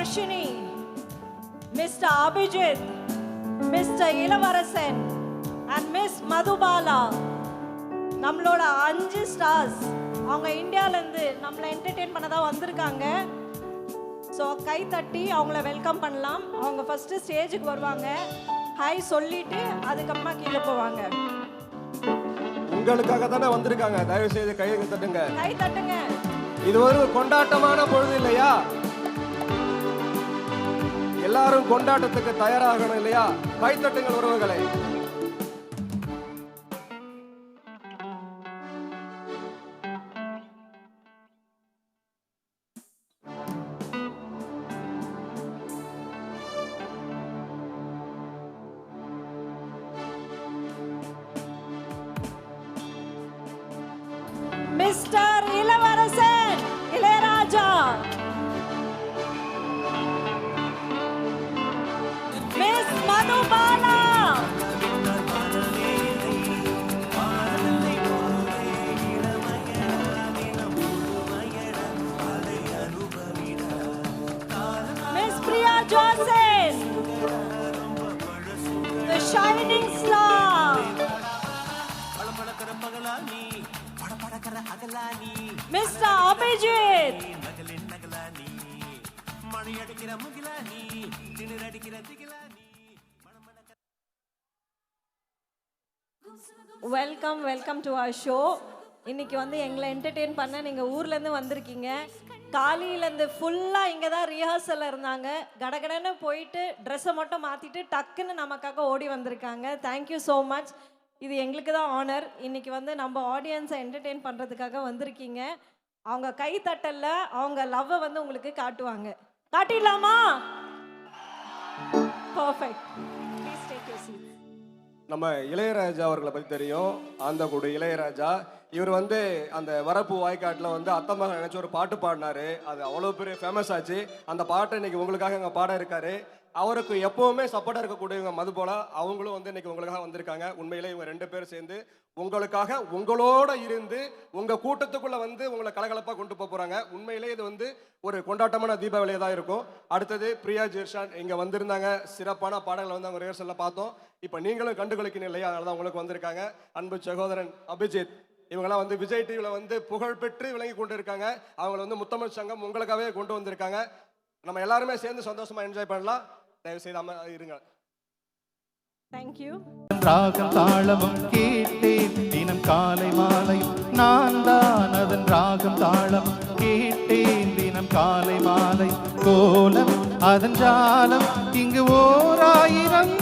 Priyadarshini, Mr. Abhijit, Mr. Ilavarasan and Miss Madhubala. நம்மளோட 5 stars அவங்க இந்தியாவிலேருந்து நம்மளை என்டர்டெயின் பண்ண தான் வந்திருக்காங்க. ஸோ கை தட்டி அவங்கள வெல்கம் பண்ணலாம். அவங்க ஃபஸ்ட்டு ஸ்டேஜுக்கு வருவாங்க, ஹாய் சொல்லிட்டு அதுக்கப்புறமா கீழே போவாங்க. உங்களுக்காக தானே வந்திருக்காங்க, தயவு செய்து கை தட்டுங்க. கை தட்டுங்க. இது ஒரு கொண்டாட்டமான பொழுது இல்லையா? எல்லாரும் கொண்டாட்டத்துக்கு தயாராகணும் இல்லையா? கை தட்டுங்கள் உறவுகளை. மிஸ்டர் இளவரசன் Ilaiyaraaja, miss Madhubala, miss Priya Joseph, the shining star, Mr. Abhijit, welcome to our show. இன்னைக்கு வந்து எங்களை என்டர்டெயின் பண்ண நீங்கள் ஊர்லேருந்து வந்திருக்கீங்க. காலையிலேருந்து ஃபுல்லாக இங்கே தான் ரிஹர்சலில் இருந்தாங்க. கடகடன்னு போயிட்டு ட்ரெஸ்ஸை மட்டும் மாற்றிட்டு டக்குன்னு நமக்காக ஓடி வந்திருக்காங்க. Thank you so much. இது எங்களுக்கு தான் ஆனர். இன்னைக்கு வந்து நம்ம ஆடியன்ஸை என்டர்டெயின் பண்ணுறதுக்காக வந்திருக்கீங்க. அவங்க கை தட்டல்ல அவங்க லவ்வை வந்து உங்களுக்கு காட்டுவாங்க. காட்டிடலாமா? Perfect. Please take your seat. நம்ம இளையராஜா அவர்களை பற்றி தெரியும். அந்த கூட இளையராஜா இவர் வந்து அந்த வரப்பு வாய்க்காட்டில் வந்து அத்தமாக நினச்சி ஒரு பாட்டு பாடினாரு. அது அவ்வளோ பெரிய ஃபேமஸ் ஆச்சு. அந்த பாட்டை இன்னைக்கு உங்களுக்காக இங்கே பாட இருக்காரு. அவருக்கு எப்போவுமே சப்போர்ட்டாக இருக்கக்கூடியவங்க மதுபோலா, அவங்களும் வந்து இன்னைக்கு உங்களுக்காக வந்திருக்காங்க. உண்மையிலே இவங்க 2 பேரும் சேர்ந்து உங்களுக்காக உங்களோட இருந்து உங்கள் கூட்டத்துக்குள்ளே வந்து உங்களை கலகலப்பாக கொண்டு போகிறாங்க. உண்மையிலே இது வந்து ஒரு கொண்டாட்டமான தீபாவளியாக தான் இருக்கும். அடுத்தது பிரியா ஜெர்ஷான் இங்கே வந்திருந்தாங்க. சிறப்பான பாடல்களை வந்து அவங்க ரிஹர்சலில் பார்த்தோம். இப்போ நீங்களும் கண்டுகளிக்கணும் இல்லையா? அதனால தான் உங்களுக்கு வந்திருக்காங்க. அன்பு சகோதரன் அபிஜித், இவங்கெல்லாம் வந்து விஜய் டிவியில் வந்து புகழ்பெற்று விளங்கி கொண்டு இருக்காங்க. அவங்களை வந்து முத்தமிழ் சங்கம் உங்களுக்காகவே கொண்டு வந்திருக்காங்க. நம்ம எல்லாருமே சேர்ந்து சந்தோஷமாக என்ஜாய் பண்ணலாம். தயவு செய்து இருங்க. தேங்க்யூ. ராகம் தாளமும் கேட்டேன் தினம் காலை மாலை, நான் தான் அதன் ராகம் தாளம் கேட்டேன் தினம் காலை மாலை. கோலம் அதன் ஜாலம் இங்கு 1000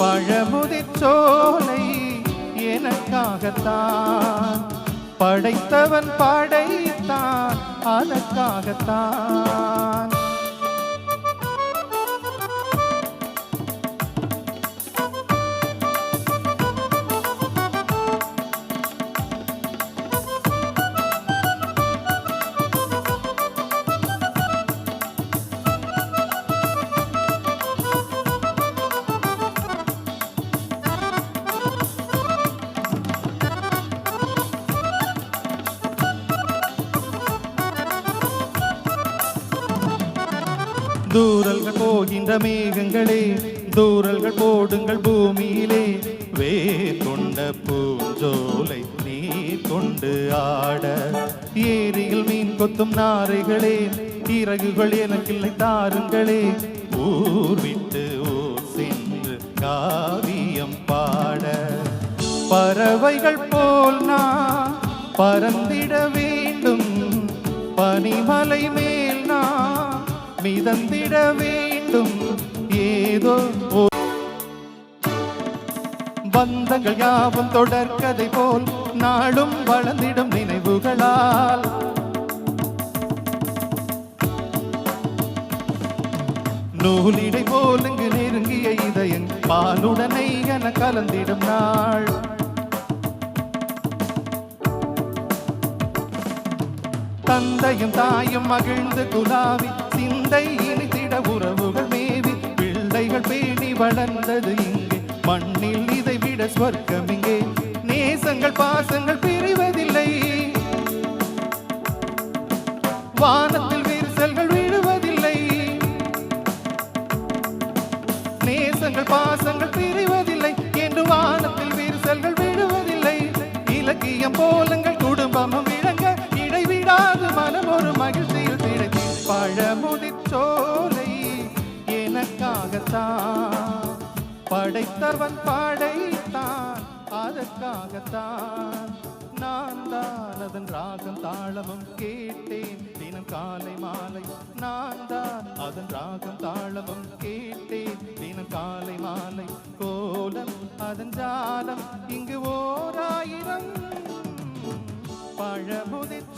பழமுதிர் சோலை எனக்காகத்தான் படைத்தவன் படைத்தான் அதற்காகத்தான். தூரல்கள் போகின்ற மேகங்களே, தூரல்கள் போடுங்கள் பூமியிலே, வேர் கொண்ட பூஞ்சோலை நீர் கொண்டு ஆட, ஏரியில் மீன் கொத்தும் நாரைகளே, இறகுகள் எனக்கில்லை தாருங்களே, ஊர் விட்டு ஊர் சென்று காவியம் பாட, பறவைகள் போல் நான் பறந்திட வேண்டும், பனிமலை மேல் நான் மிதந்திட வேண்டும். ஏதோ பந்தங்கள் யாவும் தொடர்கதை போல் நாளும் வளர்ந்திடும் நினைவுகளால், நூலிடை போல் இங்கு நெருங்கிய இதயம் பாலுடனை என கலந்திடும் நாள். தந்தையும் தாயும் மகிழ்ந்து குலாவி, சிந்தை இனித்திட உறவுகள் மேவி, பிள்ளைகள் பேணி வளர்ந்தது இங்கே, மண்ணில் இதை விட ஸ்வர்க்கம் இங்கே. நேசங்கள் பாசங்கள் பிரிவதில்லை, வானத்தில் விரிசல்கள் விழுவதில்லை. பாசங்கள் பிரிவதில்லை என்று வானத்தில் விரிசல்கள் விழுவதில்லை. இலக்கியம் போலங்கள் குடும்பமும் விளங்க இடைவிடாது மனம் ஒரு மகிழ்ச்சியில் திளைத்து. பழமுதிர்ச்சோலை எனக்காகத்தான் படைத்தவன் படைத்தான், அதற்காகத்தான் நான் தான் அதன் ராகம் தாளமும் கேட்டேன் தினம் காலை மாலை. நான் தான் அதன் ராகம் தாளமும் கேட்டேன் தினம் காலை மாலை. கோலம் அதன் ஜாலம் இங்கு ஓர் ஆயிரம் பழமுதிர்.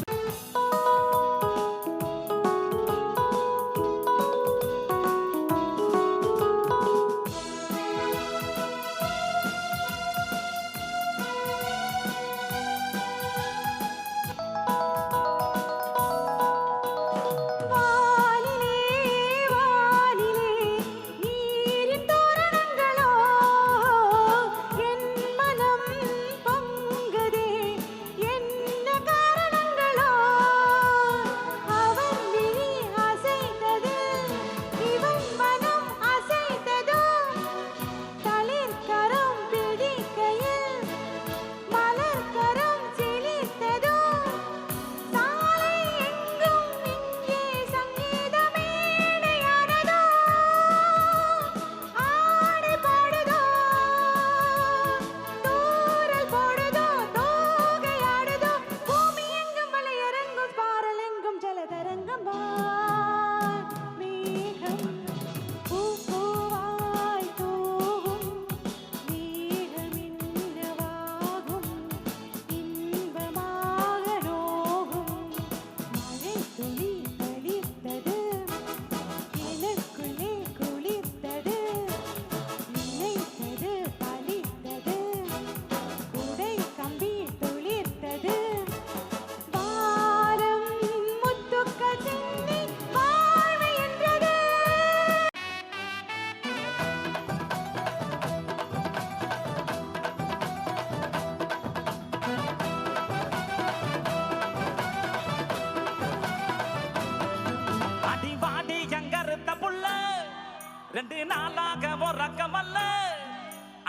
ரெண்டு நாளாக உறக்கமல்ல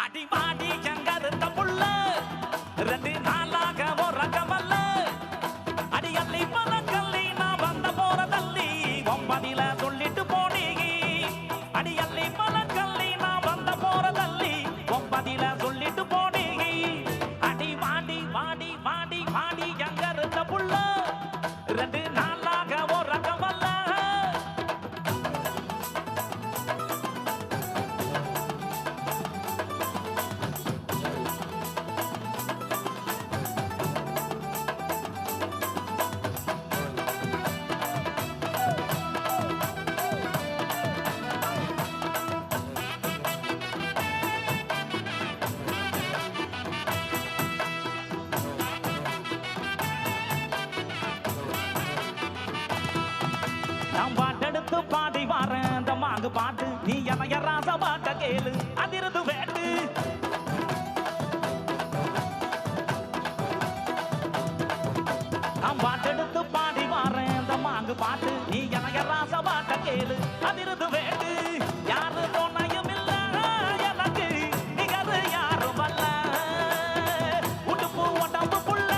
அடிவாடி எங்கருந்த புள்ள ரெண்டு நாளாக உறக்கமல்ல அடி அள்ளி பழக்கல்லி நான் வந்த போற தள்ளி ஒன்பதில சொல்லிட்டு போனீ அடி அள்ளி பழக்கல்லி நான் வந்த போற தள்ளி ஒன்பதில சொல்லிட்டு போனீ அடி வாடி வாடி வாடி வாடி எங்கருந்த புள்ள ரெண்டு நாளாக உறக்கமல்ல. நான் பாட்டெடுத்து பாடி வாரேன் இந்த மாங்கு பாட்டு நீ எனைய ராச பாட்ட கேளு அதிர்ந்து வேட்டு நான் பாட்டெடுத்து பாடி வாரேன் இந்த மாங்கு பாட்டு நீ எனைய ராச பாட்ட கேளு அதிர்ந்து வேட்டு யாரு துணையும் இல்ல எனக்கு நிகரு யாரும் அல்ல உடுப்பு உடம்பு புள்ள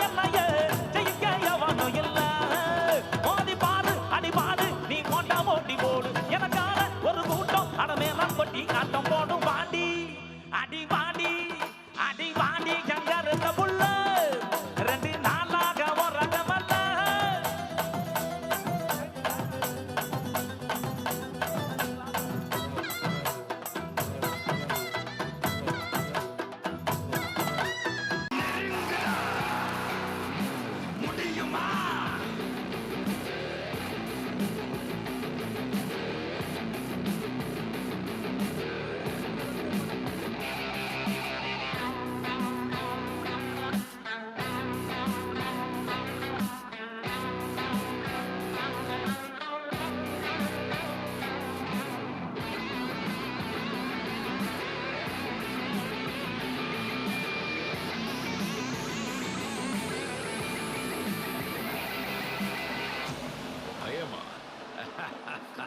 என்னைய ஜெயிக்க எவனும் இல்ல மோதி பாடு அடி பாடு நீ கொண்டா மோட்டி போடு எனக்கான ஒரு கூட்டம் அடமேலாம் கொட்டி ஆட்டம் போடும் பாண்டி அடி பாண்டி அடி பாண்டி எங்க இருந்த புள்ள ரெண்டு நாளாக உறக்கமல்ல.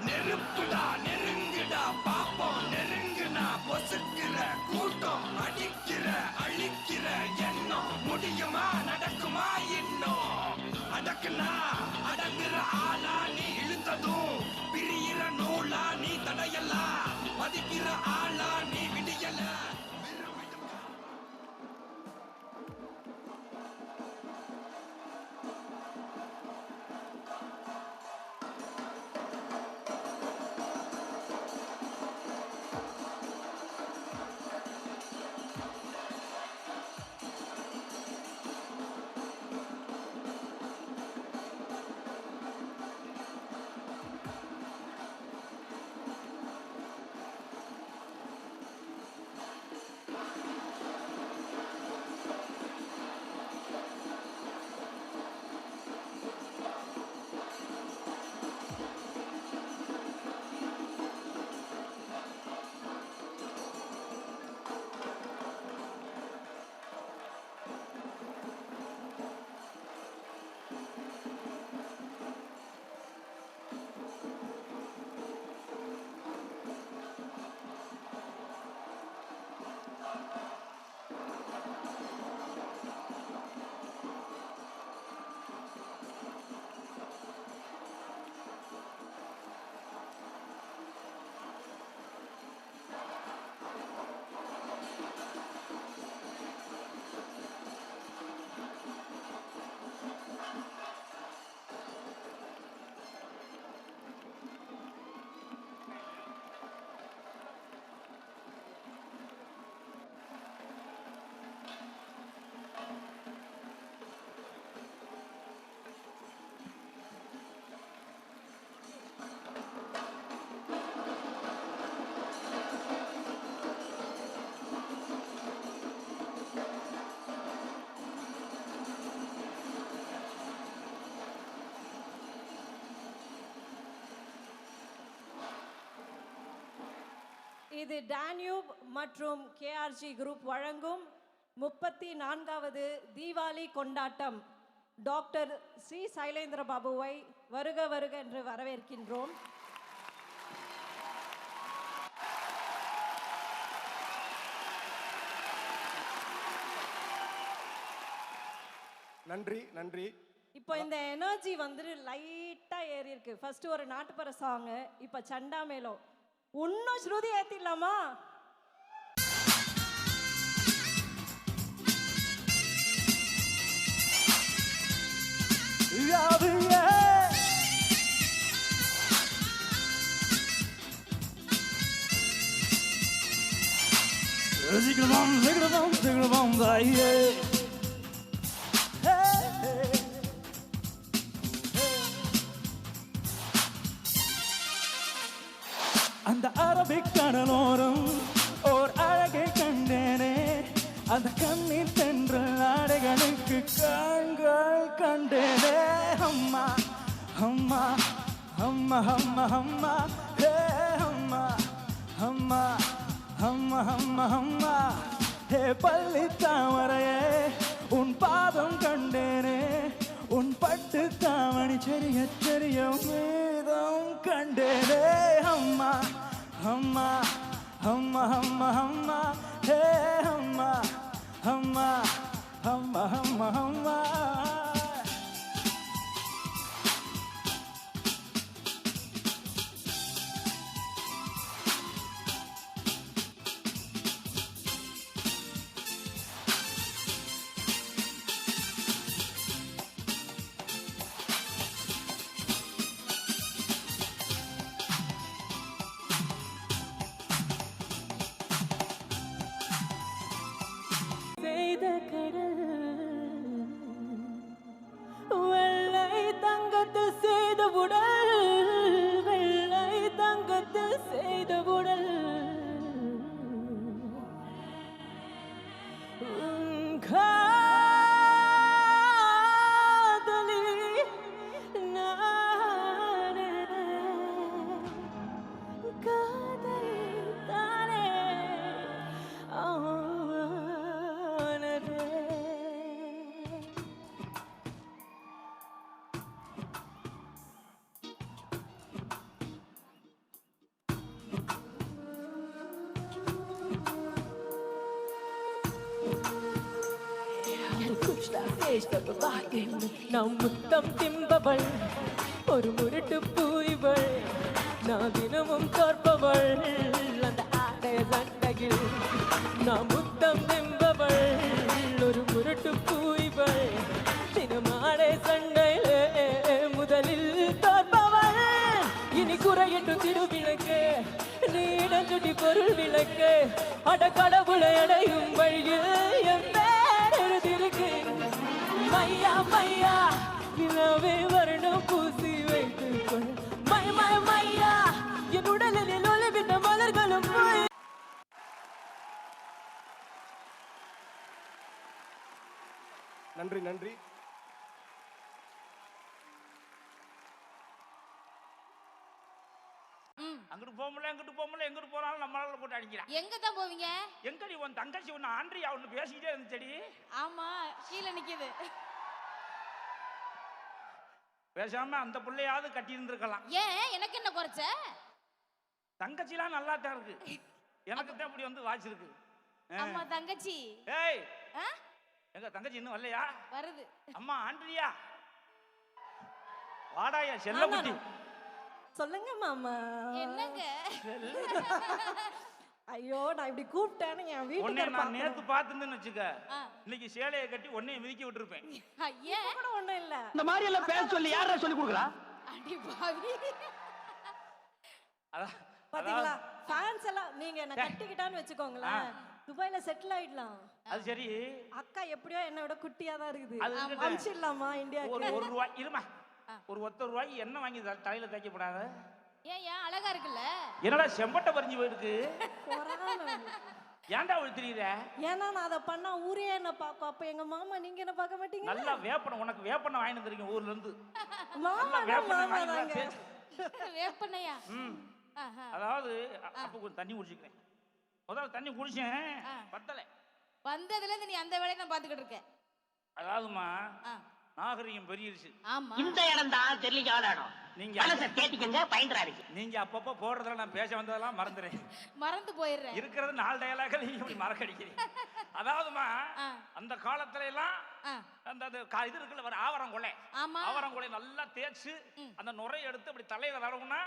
நெருப்புடா நெருங்குடா பாப்போம் நெருங்குனா அடக்குனா அடங்குற ஆளா நீ இழுத்ததும் பிரியிற நூலா நீ தடையலாம் மதிக்கிற ஆளா நீ விடியல இது டேன்யூப் மற்றும் கேஆர்ஜி குரூப் வழங்கும் 34வது தீபாவளி கொண்டாட்டம். டாக்டர் சி சைலேந்திர பாபுவை வருக வருக என்று வரவேற்கின்றோம். நன்றி நன்றி. இப்போ இந்த எனர்ஜி வந்து லைட்டா ஏறி இருக்கு. ஃபர்ஸ்ட் ஒரு நாட்டுப்புற சாங், இப்போ சண்டா மேளம். இன்னும் ஸ்ருதி ஏத்திடலாமா? அந்த அரபிக் கடலோரம் ஓர் அழகை கண்டேனே, அந்த கண்ணீர் சென்ற ஆடைகளுக்கு கண்கள் கண்டேனே. அம்மா அம்மா அம்மா அம்மா அம்மா ஹே அம்மா அம்மா அம்மா அம்மா அம்மா ஹே பள்ளி தாமரையே உன் பாதம் கண்டேனே, உன் பட்டு தாவணி செறிய செறிய மீதம் கண்டேனே. அம்மா அம்மா அம்மா அம்மா அம்மா ஹே அம்மா அம்மா அம்மா அம்மா அம்மா. நம் முத்தம் திம்பவள் ஒரு முரட்டு பூய்வள் நான் தினமும் தோற்பவள் அந்த ஆடைய சண்டையில் நான் முத்தம் திம்பவள் ஒரு முரட்டு பூய்வள் தினமாடை சண்டையிலே முதலில் தோற்பவள் இனி குறையட்டு திருவிளக்கு நீடம் சுட்டி பொருள் விளக்கு அட கடவுளை அடையும் வழியில் என் பேர் எழுதிருக்கு மையா மையா இளவே வரணும் பூசி வைத்துக் கொள் மையா என் உடலில் ஒளிவிட்ட மலர்களும் போய் நன்றி நன்றி. அங்கிட்டு போக முடியல எங்கிட்டு போனாலும் நம்மளால போட்டு அடிக்கிறான். எங்க தான் போவீங்க? எங்கடி உன் தங்கச்சி ஒன்று ஆண்ட்ரியா ஒன்று பேசிக்கிட்டே இருந்துச்சடி. ஆமா, கீழே நிக்குது. பேசாம அந்த பிள்ளையாவது கட்டி இருந்திருக்கலாம். ஏன் எனக்கு என்ன குறைச்ச? தங்கச்சிலாம் நல்லா தான் இருக்கு, எனக்கு தான் இப்படி வந்து வாச்சிருக்கு. அம்மா தங்கச்சி. ஏய் எங்க தங்கச்சி இன்னும் வரலையா? வருது. அம்மா ஆண்ட்ரியா வாடாயா செல்லக்குட்டி. சொல்லுங்க மாமா. என்னங்க? ஐயோ நான் இப்படி கூப்பிட்டேன்னு என் உன்னை வீட்டுக்கு நான் நேத்து பார்த்துன்னு வச்சுக்க, இன்னைக்கு சேலையை கட்டி உன்னைய மிதிக்க விட்டுருப்பேன். ஐயா கூட ஒண்ணும் இல்ல. இந்த மாதிரி எல்லாம் பேச சொல்லி யாரா சொல்லி கொடுக்குறா? அடி பாவி. பாத்தீங்களா ஃபேன்ஸ் எல்லாம் நீங்க என்ன கட்டிக்கிட்டான்னு வெச்சுக்கோங்களேன், துபாய்ல செட்டில் ஆயிடலாம். அது சரி, அக்கா எப்படியோ என்னை விட குட்டியா தான் இருக்குது. அது இருக்கட்டும். அமிச்சிடலாமா இந்தியாவுக்கு? ஒரு ரூபாய் இருமா, ஒரு ₹1 என்ன வாங்கி தலையில தைக்கப்படாத? ஏன் அழகா இருக்குல்ல? என்னடா செம்பட்டை பறிஞ்சு போயிருக்கு, பொறாம. ஏன்டா அவள் தெரியுத? ஏன்னா நான் அதை பண்ணா ஊரே என்ன பாக்கும். அப்ப எங்க மாமா நீங்க என்ன பார்க்க மாட்டீங்க? நல்லா வேப்பனம், உனக்கு வேப்பனை வாங்கி வந்துருக்கீங்க ஊர்ல இருந்து. மாமா வேப்பனை மாமா வாங்கி தாங்க. வேப்பனையா? அதாவது அப்ப கொஞ்சம் தண்ணி குடிச்சுக்கிறேன். முதல்ல தண்ணி குடிச்சேன், பத்தலை. வந்ததுல இருந்து நீ அந்த வேலையை நான் பாத்துக்கிட்டு இருக்க. அதாவதுமா நாகரிகம் பெரியருச்சு. ஆமா, இந்த இடம் தான் தெரியல இடம். நீங்க மனசை தேத்திக்கங்க, பயந்துறாதீங்க. நீங்க அப்பப்போ போடுறதுல நான் பேச வந்ததெல்லாம் மறந்துறேன். மறந்து போயிடுறேன். இருக்கிறது 4 டயலாக நீங்க இப்படி மறக்கடிக்கிறீங்க. அதாவதுமா அந்த காலத்துல எல்லாம் அந்த இது இருக்குல்ல, வர ஆவரங்கொலை. ஆமா, ஆவரங்கொலை நல்லா தேய்ச்சு அந்த நுரையை எடுத்து அப்படி தலையில தடவுனா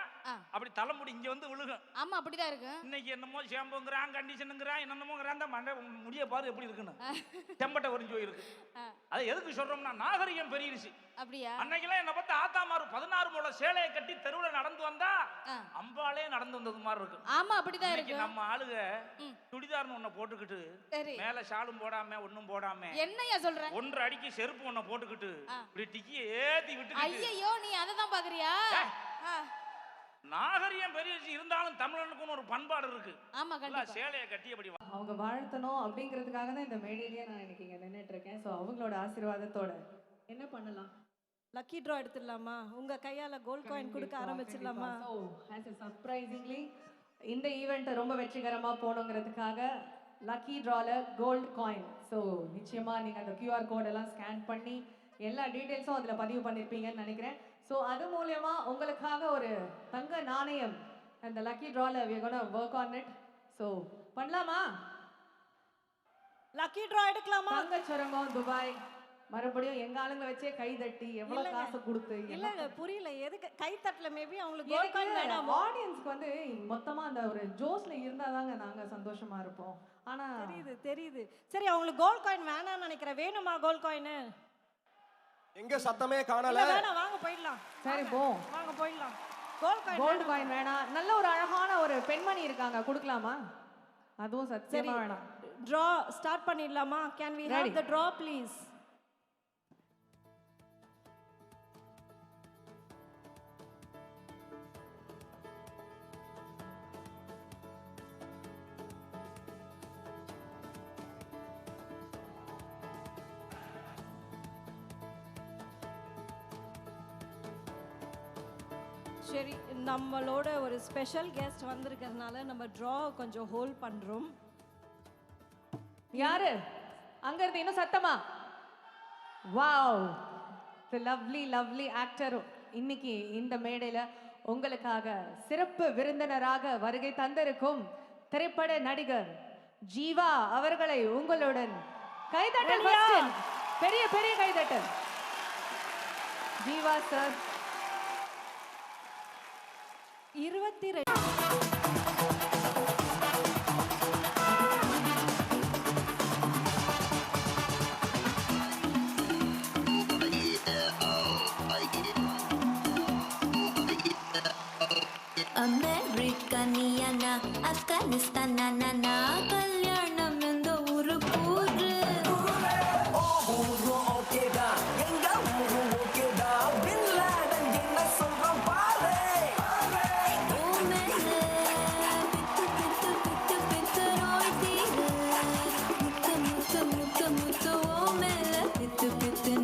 அப்படி தலைமுடி இங்க வந்து விழுகும். ஆமா அப்படிதான் இருக்கு. இன்னைக்கு என்னமோ ஷாம்புங்கிறான், கண்டிஷனுங்கிறான், என்னென்னமோங்கிறான். அந்த மண்டை முடிய பாரு எப்படி இருக்குன்னு, செம்பட்டை உறிஞ்சு போயிருக்கு. அதை எதுக்கு சொல்றோம்னா நாகரிகம் பெரியருச்சு. அப்படியா? அன்னைக்கெல்லாம் என்ன பார்த்து ஆத்தாமாரு 16 முழ சேலையை கட்டி தெருவுல நடந்து வந்தா அம்பாலே நடந்து வந்தது மாதிரி இருக்கு. ஆமா அப்படிதான் இருக்கு. நம்ம ஆளுக சுடிதார்னு ஒன்ன போட்டுக்கிட்டு மேல ஷாலும் போடாம ஒண்ணும் போடாம என்னையா சொல்ற? 1 அடிக்கு செருப்பு ஒன்ன போட்டுக்கிட்டு இப்படி டிக்கி ஏத்தி விட்டு. ஐயோ நீ அததான் பாக்குறியா? நாகரிகம் பெரிய இருந்தாலும் தமிழனுக்குன்னு ஒரு பண்பாடு இருக்கு. ஆமா கண்டிப்பா. சேலையை கட்டி அப்படி அவங்க வாழ்த்தணும் அப்படிங்கிறதுக்காக தான் இந்த மேடையிலேயே நான் இன்னைக்கு இங்க நின்றுட்டு இருக்கேன். ஸோ அவங்களோட ஆசீர்வாதத்தோட என்ன பண்ணலாம்? லக்கி ட்ரா எடுத்துடலாமா? உங்க கையால கோல்ட் காயின் கொடுக்க ஆரம்பிச்சிடலாமா? ஸோ ஆஸ் எ சர்ப்ரைசிங்லி இந்த ஈவெண்ட் ரொம்ப வெற்றிகரமா போகணுங்கிறதுக்காக லக்கி ட்ரால கோல்ட் காயின். ஸோ நிச்சயமா நீங்க அந்த கியூஆர் கோட் எல்லாம் ஸ்கேன் பண்ணி எல்லா டீட்டெயில்ஸும் அதில் பதிவு பண்ணியிருப்பீங்கன்னு நினைக்கிறேன். ஸோ அது மூலயமா உங்களுக்காக ஒரு தங்க நாணயம் அந்த லக்கி ட்ரால we are gonna work on it. So பண்ணலாமா? லக்கி ட்ரா எடுக்கலாமா? தங்க சுரங்கம் துபாய் மறுபடியும் எங்க ஆளுங்களை வச்சே கை தட்டி எவ்வளவு காசு கொடுத்து இல்ல புரியல எதுக்கு கை தட்டல? மேபி அவங்களுக்கு கோல்ட் காயின் வேணாம். ஆடியன்ஸ்க்கு வந்து மொத்தமா அந்த ஒரு ஜோஸ்ல இருந்தாதாங்க நாங்க சந்தோஷமா இருப்போம். ஆனா தெரியுது. சரி அவங்களுக்கு கோல்ட் காயின் வேணாம்னு நினைக்கிறேன். வேணுமா கோல்ட் காயின்? எங்க சத்தமே காணல. வேணாம், வாங்க போயிடலாம். சரி போ, வாங்க போயிடலாம். கோல்ட் காயின் வேணாம். நல்ல ஒரு அழகான ஒரு பெண்மணி இருக்காங்க, கொடுக்கலாமா? அதுவும் சத்தியமா வேணாம். ட்ரா ஸ்டார்ட் பண்ணிடலாமா? Can we have the draw please? சரி, நம்மளோட ஒரு ஸ்பெஷல் கெஸ்ட் வந்திருக்கிறதுனால நம்ம ட்ரா கொஞ்சம் ஹோல்ட் பண்றோம். யாரு அங்க இருந்து இன்னும் சத்தமா? வாவ், தி லவ்லி ஆக்டர் இன்னைக்கு இந்த மேடையில உங்களுக்காக சிறப்பு விருந்தினராக வருகை தந்திருக்கும் திரைப்பட நடிகர் ஜீவா அவர்களை உங்களுடன் கைதட்டல் பெரிய பெரிய கைதட்டு. ஜீவா சார் 22 அமெரிக்கனியானா ஆப்கானிஸ்தானா கல்யாணம் இந்த ஊரு கூறு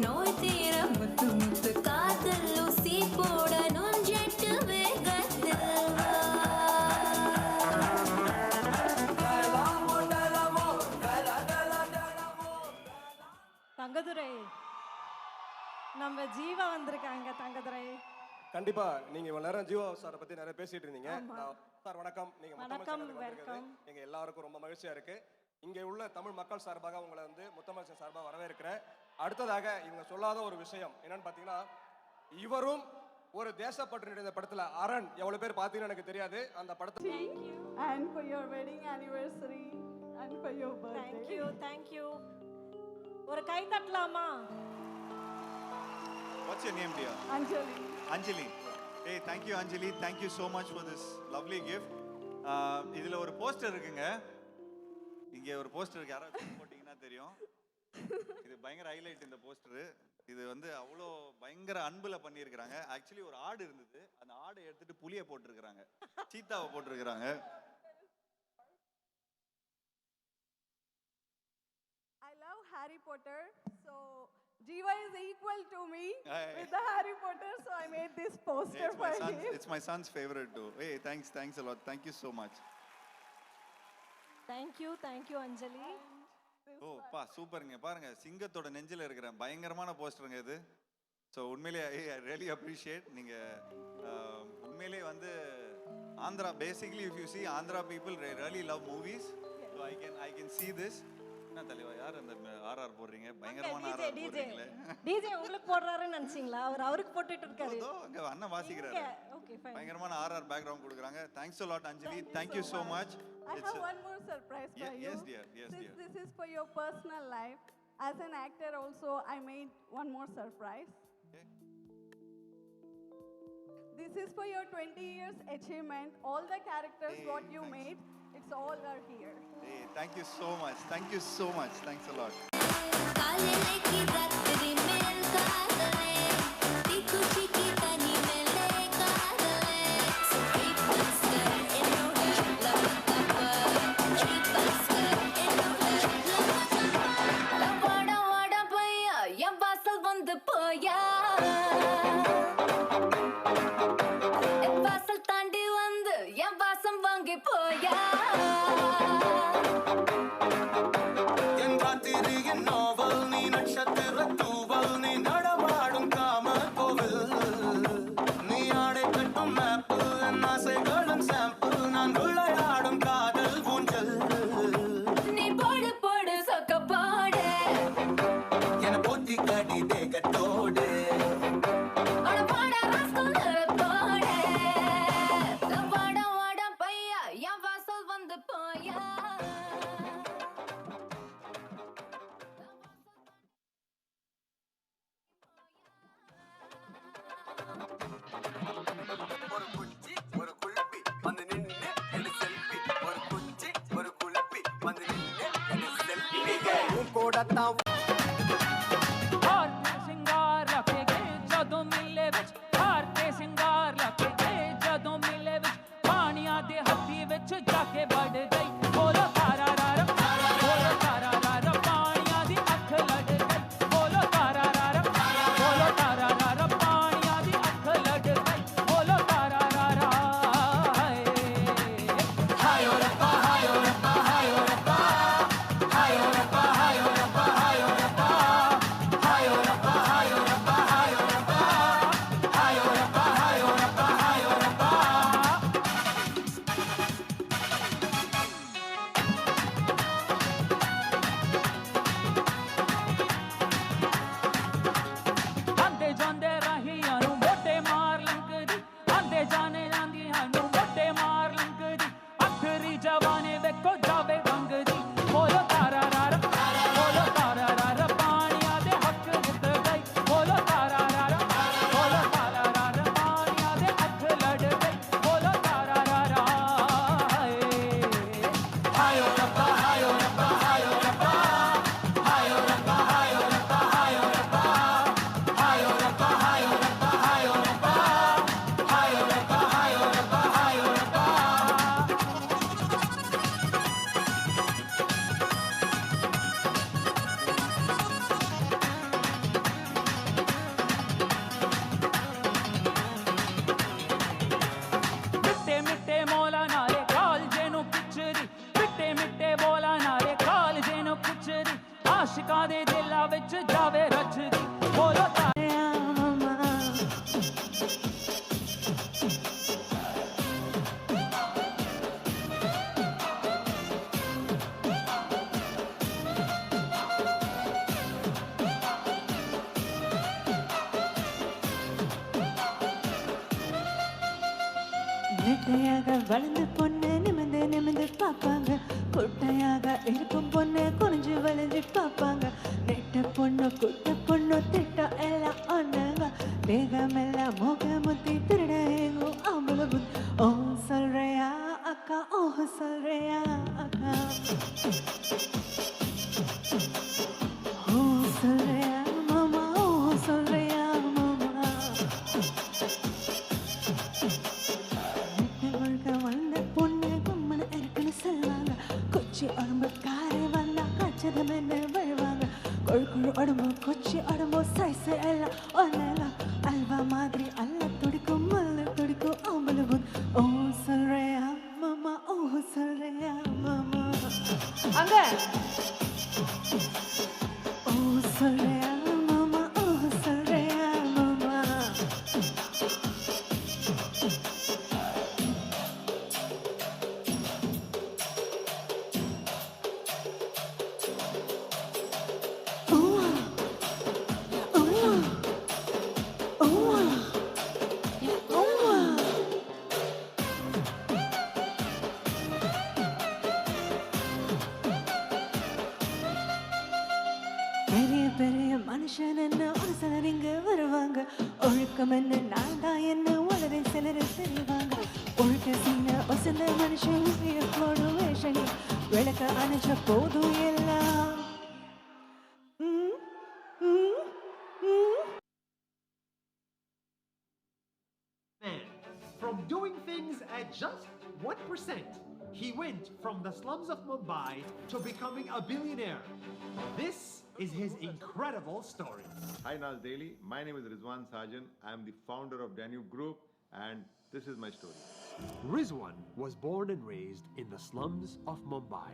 நோய் தீர முத்து முத்து காதல் ஊசி போடணும் ஜெட்டு வேகத்தில் தங்கதுரை, நம்ம ஜீவா வந்திருக்காங்க. தங்கதுரை கண்டிப்பா நீங்க இவ்வளவு நேரம் ஜீவா சாரை பத்தி நிறைய பேசிட்டு இருந்தீங்க. சார் வணக்கம். நீங்க முத்தமிழ் வணக்கம், சங்கத்துக்கு வந்திருக்கிறது welcome. எங்க எல்லாருக்கும் ரொம்ப மகிழ்ச்சியா இருக்கு. இங்க உள்ள தமிழ் மக்கள் சார்பாக உங்களை வந்து முத்தமிழ் சங்கம் சார்பாக வரவேற்கிறேன். அடுத்ததாக இவங்க சொல்லாத ஒரு விஷயம் என்னன்னு பாத்தீங்கன்னா, இவரும் ஒரு தேசப்பற்று இந்த படத்துல அரண் எவ்வளவு பேர் பாத்தீங்கன்னு எனக்கு தெரியாது. அந்த படத்தை and for your wedding anniversary and for your birthday. Thank you. ஒரு கை தட்டலாமா? What's your name, dear? Anjali. Anjali. Hey, thank you, Anjali. Thank you so much for this lovely gift. இதுல ஒரு போஸ்டர் இருக்குங்க. இங்க ஒரு போஸ்டர் இருக்கு. யாராவது போட்டீங்கன்னா தெரியும். இது பயங்கர ஹைலைட் இந்த போஸ்டர். இது வந்து அவ்வளோ பயங்கர அன்புல பண்ணியிருக்கிறாங்க. ஆக்சுவலி ஒரு ஆடு இருந்தது. அந்த ஆடை எடுத்துட்டு புலியை போட்டிருக்கிறாங்க, சீத்தாவை போட்டிருக்கிறாங்க. I love Harry Potter, so Jiva is equal to me Hey. with the Harry Potter, so I made this poster It's for my son. him. It's my son's favorite too. Hey, thanks a lot. Thank you so much. Thank you அஞ்சலி. ஓ பா சூப்பருங்க. பாருங்க, சிங்கத்தோட நெஞ்சில இருக்கிற பயங்கரமான போஸ்டருங்க இது. So உண்மையிலே I really appreciate. நீங்க உண்மையிலே வந்து Andhra, basically if you see Andhra people really love movies. So I can see this. என்ன தலைவா, யார் அந்த ஆர்ஆர் போடுறீங்க? பயங்கரமான ஆர்ஆர் போடுறீங்களே. டிஜே உங்களுக்கு போடுறாருன்னு நினைச்சீங்களா? அவருக்கு போட்டுட்டு இருக்காரு. அதோ அங்க அண்ணன் வாசிக்கிறாரு. Okay fine. பயங்கரமான ஆர்ஆர் பேக்ரவுண்ட் கொடுக்குறாங்க. Thanks a lot Anjali. Thank you so much. I have one more surprise for you. Yes dear. Yes Since dear. this is for your personal life, as an actor also, I made one more surprise. Okay. This is for your 20 years achievement. All the characters Hey, what you thanks. made, it's all are here. Hey, thank you so much. Thank you so much. Thanks a lot. काले की रात्रि में काले ती खुशी की तनी में ले काले Cheapster வாடா வாடா பையா என் வாசல் வந்து போயா என் வாசல் தாண்டி வந்து என் வாசம் வாங்கி போயா என் ராத்திரியின் நாவல் நீ, நட்சத்திர தூவல் நீ, நடமாடும் காம கோவில் நீ, ஆடை கட்டும் மேப்பு என் ஆசைகளும் சாம்பிள், நான் விளையாடும் காதல் ஊஞ்சல். நீ போடு போடு சொக்க போடு என போத்தி கடி தேகத்தோடு அட போட ராஸ்கல் போடு வாடா வாடா பையா என் வாசல் வந்து போயா ஒரு குச்சி ஒரு குல்பி வந்து நின்னு எடு செல்ஃபி, ஒரு குச்சி ஒரு குல்பி வந்து நின்னு எடு செல்ஃபி. உன் கூட தான் ਹਾਰ ਤੇ ਸਿੰਗਾਰ ਲੱਗੇ ਗਏ ਜਦੋਂ ਮਿਲੇ ਵਿੱਚ, ਹਾਰ ਤੇ ਸਿੰਗਾਰ ਲੱਗੇ ਗਏ ਜਦੋਂ ਮਿਲੇ ਵਿੱਚ, ਪਾਣੀਆਂ ਦੇ ਹੱਥੀ ਵਿੱਚ ਜਾ ਕੇ ਵੜ ਗਈ। ਬੋਲੋ ਤਾਰਾ ਰਾਰਾ, ਬੋਲੋ ਤਾਰਾ ਰਾਰਾ, ਪਾਣੀਆਂ ਦੀ ਅੱਖ ਲੜ ਗਈ। ਬੋਲੋ ਤਾਰਾ ਰਾਰਾ, ਬੋਲੋ ਤਾਰਾ ਰਾਰਾ, ਪਾਣੀਆਂ ਦੀ ਅੱਖ ਲੜ ਗਈ। ਬੋਲੋ ਤਾਰਾ ਰਾਰਾ, ਹਾਏ ਹਾਇਓ ਰੱਬਾ, ਹਾਇਓ ਰੱਬਾ, ਹਾਇਓ ਰੱਬਾ, ਹਾਇਓ ਰੱਬਾ, ਹਾਇਓ ਰੱਬਾ, ਹਾਇਓ ਰੱਬਾ, ਹਾਇਓ ਰੱਬਾ, ਹਾਇਓ ਰੱਬਾ, ਹਾਇਓ ਰੱਬਾ, ਹਾਇਓ ਰੱਬਾ, ਹਾਇਓ ਰੱਬਾ, ਹਾਇਓ ਰੱਬਾ। நெட்டையாக வளர்ந்த பொண்ணு நிமிந்து நிமிந்து பார்ப்பாங்க, குட்டையாக இருக்கும் பொண்ணு குனிஞ்சு வளைஞ்சு பார்ப்பாங்க. நெட்ட பொண்ணு குட்ட பொண்ணு திட்ட எல்லாம் ஒண்ணுங்க, தேகமெல்லாம் முகமுத்தி திருட எங்கும் ஆம்பளை புத்தி. ஓ சொல்றியா அக்கா, ஓ சொல்றியா அக்கா, ஓ சொல்றியா மாமா, ஓ சொல்றியா மாமா. வந்த பொண்ணு கும்மன இருக்குன்னு சொல்லுவாங்க, கொச்சி உடம்பு காரை வந்தா கச்சதம் என்ன விழுவாங்க. கொழு கொழு உடம்பு கொச்சி உடம்பு சைஸ் எல்லாம் ஒன்னுங்க, அல்வா மாதிரி அல்ல துடிக்கும் மல்ல துடிக்கும் ஆம்பளை புத். ஓ சொல்றியா மாமா, ஓ சொல்றியா மாமா. அங்க ஓ சொல்றியா மாமா, ஓ சொல்றியா மாமா. பெரிய பெரிய மனுஷன் என்ன ஒரு சிலர் இங்க வருவாங்க, ஒழுக்கம் என்ன நான் தான் என்ன உலரை சிலர் தெரிவாங்க. ஒழுக்க சீன வசந்த மனுஷன் போடு வேஷங்க, விளக்க அணைச்ச போதும் எல்லாம். ம், ம், ம். Man, from doing things at just 1%, he went from the slums of Mumbai to becoming a billionaire. This is his incredible story. Hi Nas Daily, my name is Rizwan Sajan. I am the founder of Danube Group and this is my story. Rizwan was born and raised in the slums of Mumbai.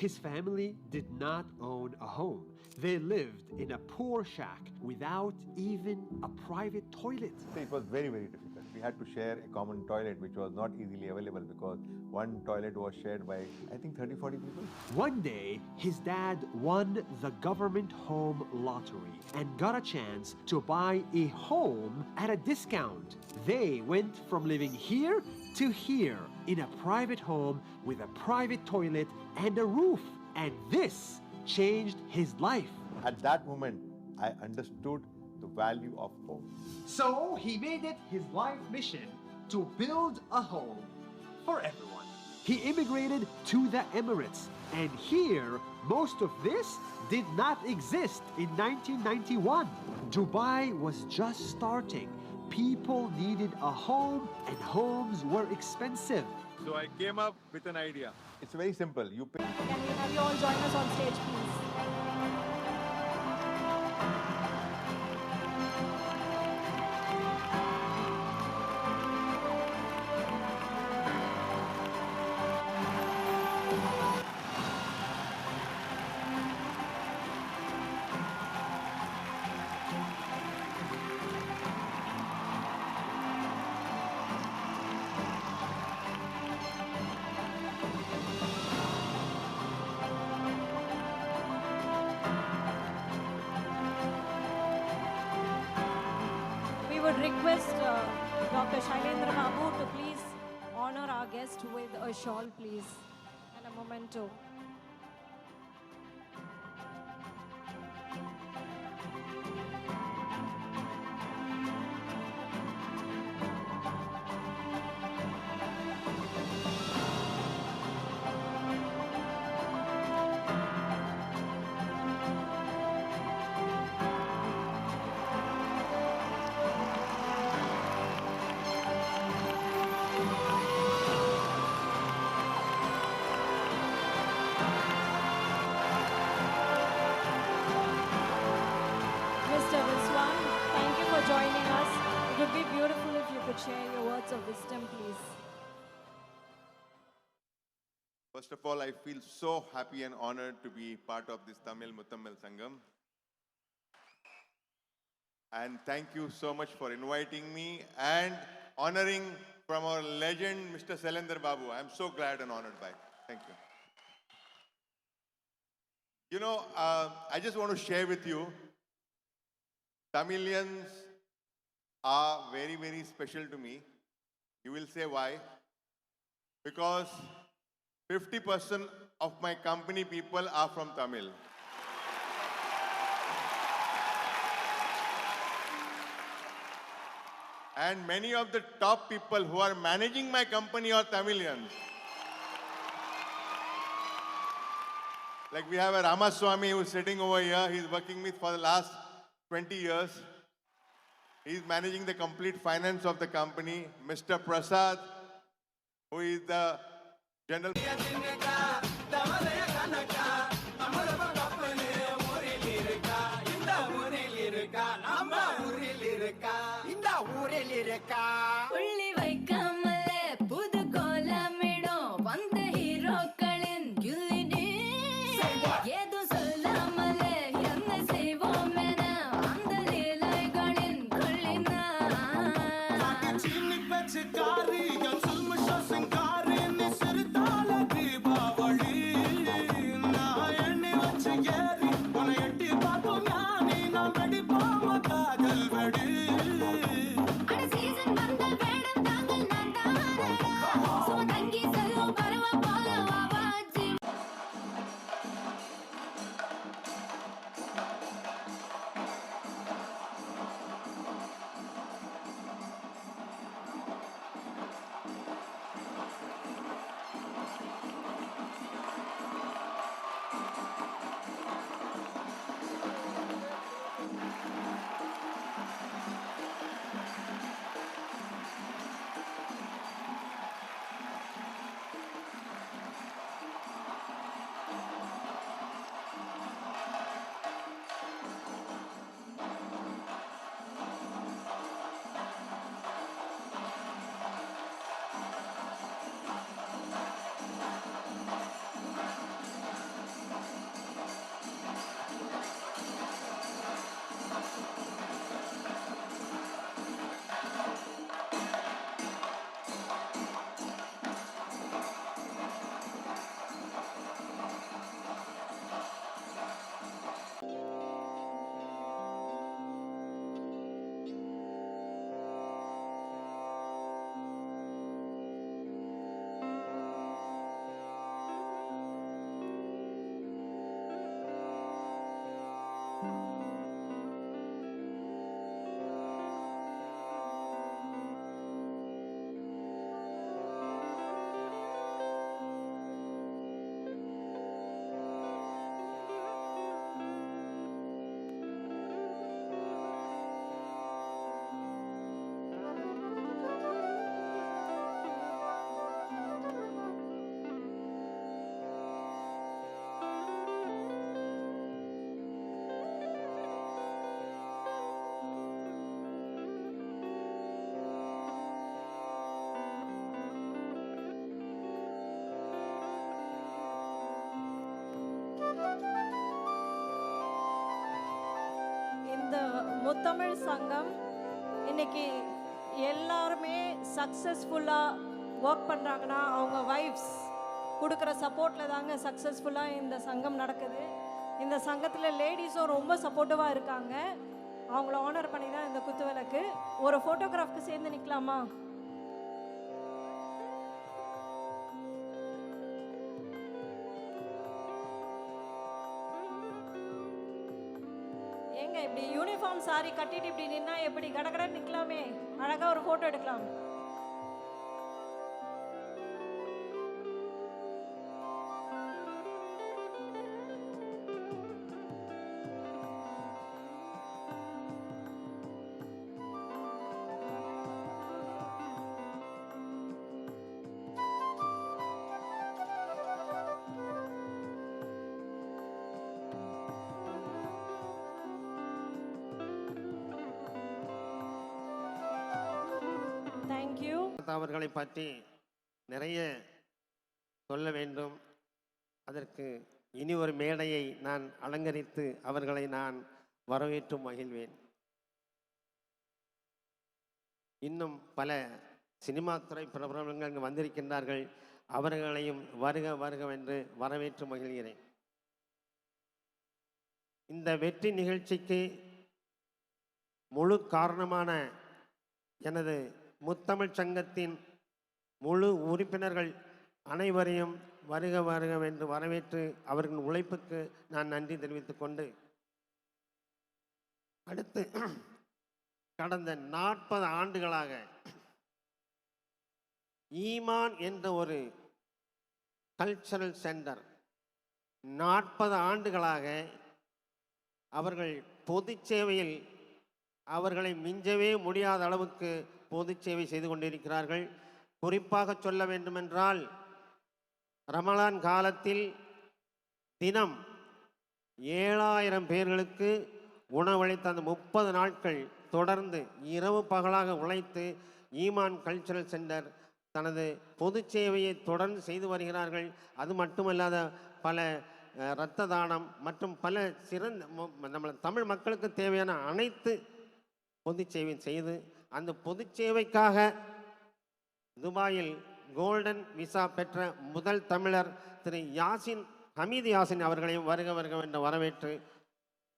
His family did not own a home. They lived in a poor shack without even a private toilet. It was very, very difficult. We had to share a common toilet which was not easily available because one toilet was shared by I think 30-40 people. One day, his dad won the government home lottery and got a chance to buy a home at a discount. They went from living here to here in a private home with a private toilet and a roof. And this changed his life. At that moment, I understood the value of home. So he made it his life mission to build a home for everyone. He immigrated to the Emirates, and here most of this did not exist in 1991. Dubai was just starting. People needed a home, and homes were expensive. So I came up with an idea. It's very simple. You pay. Can we have you all join us on stage, please? We would request Dr. Shailendra Babu to please honor our guest with a shawl, please, and a memento. Mr. Rizwan, thank you for joining us. It would be beautiful if you could share your words of wisdom, please. First of all, I feel so happy and honored to be part of this Tamil Muttamil Sangam. And thank you so much for inviting me and honoring from our legend, Mr. Shailendra Babu. I'm so glad and honored by it. Thank you. You know, I just want to share with you, Tamilians are very, very special to me. You will say why. because 50% of my company people are from Tamil. And many of the top people who are managing my company are Tamilians. Like we have a Ramaswamy who is sitting over here. He's working with for the last 20 years. He's managing the complete finance of the company. Mr. Prasad, who is the general. உள்ளி வைக்காமலே புது கோலமிடும் வந்த ஹீரோக்களின் கில்லிடி ஏதோ சொல்லாமலே என்ன செய்வோம் என அந்த லீலைகளின் கொள்ளினா இந்த முத்தமிழ் சங்கம் இன்னைக்கு எல்லாருமே சக்ஸஸ்ஃபுல்லாக ஒர்க் பண்ணுறாங்கன்னா அவங்க வைஃப்ஸ் கொடுக்குற சப்போர்ட்டில் தாங்க சக்ஸஸ்ஃபுல்லாக இந்த சங்கம் நடக்குது. இந்த சங்கத்தில் லேடிஸும் ரொம்ப சப்போர்ட்டிவாக இருக்காங்க. அவங்கள ஆனர் பண்ணி தான் இந்த குத்துவிளக்கு. ஒரு ஃபோட்டோகிராஃப்க்கு சேர்ந்து நிற்கலாமா? ஏங்க இப்படி யூனிஃபார்ம் சாரி கட்டிட்டு இப்படி நின்னா எப்படி? கடகட நிற்கலாமே, அழகாக ஒரு ஃபோட்டோ எடுக்கலாம். தேங்க்யூ. அவர்களை பற்றி நிறைய சொல்ல வேண்டும். அதற்கு இனி ஒரு மேடையை நான் அலங்கரித்து அவர்களை நான் வரவேற்று மகிழ்வேன். இன்னும் பல சினிமா துறை பிரபலங்கள் இங்கு வந்திருக்கின்றார்கள். அவர்களையும் வருக வருகவென்று வரவேற்று மகிழ்கிறேன். இந்த வெற்றி நிகழ்ச்சிக்கு முழு காரணமான எனது முத்தமிழ் சங்கத்தின் முழு உறுப்பினர்கள் அனைவரையும் வருக வருக என்று வரவேற்று அவர்களின் உழைப்புக்கு நான் நன்றி தெரிவித்துக் கொண்டு அடுத்து கடந்த 40 ஆண்டுகளாக ஈமான் என்ற ஒரு கல்ச்சரல் சென்டர் 40 ஆண்டுகளாக அவர்கள் பொது சேவையில் அவர்களை மிஞ்சவே முடியாத அளவுக்கு பொது சேவை செய்து கொண்டிருக்கிறார்கள். குறிப்பாக சொல்ல வேண்டுமென்றால் ரமலான் காலத்தில் தினம் 7000 பேர்களுக்கு உணவளித்த அந்த 30 நாட்கள் தொடர்ந்து இரவு பகலாக உழைத்து ஈமான் கல்ச்சரல் சென்டர் தனது பொது சேவையை தொடர்ந்து செய்து வருகிறார்கள். அது மட்டுமல்லாத பல இரத்த தானம் மற்றும் பல சிறந்த நம்ம தமிழ் மக்களுக்கு தேவையான அனைத்து பொது சேவையும் செய்து அந்த பொது சேவைக்காக துபாயில் கோல்டன் விசா பெற்ற முதல் தமிழர் திரு யாசின் ஹமீது யாசின் அவர்களையும் வருக வருக என்று வரவேற்று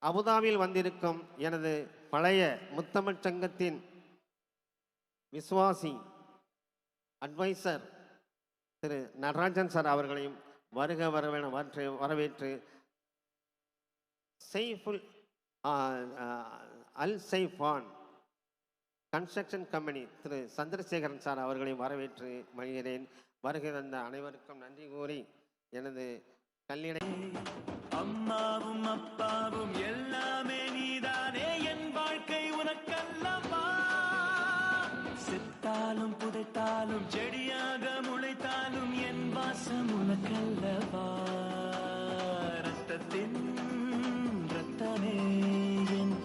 அபுதாபியில் வந்திருக்கும் எனது பழைய முத்தமிழ் சங்கத்தின் விசுவாசி அட்வைசர் திரு நடராஜன் சார் அவர்களையும் வருக வரவேன வரவேற்று செய்ஃபுல் அல் செய்ஃபான் கன்ஸ்ட்ரக்ஷன் கம்பெனி திரு சந்திரசேகரன் சார் அவர்களையும் வரவேற்று மகிழ்கிறேன். வருகை தந்த அனைவருக்கும் நன்றி கூறி எனது கல்லிடை அம்மாவும் அப்பாவும் எல்லாமே நீதானே, என் வாழ்க்கை உனக்கல்லவா. செத்தாலும் புதைத்தாலும் செடியாக முளைத்தாலும் என் வாசம் உனக்கல்லவா. ரத்தத்தின் ரத்தமே என்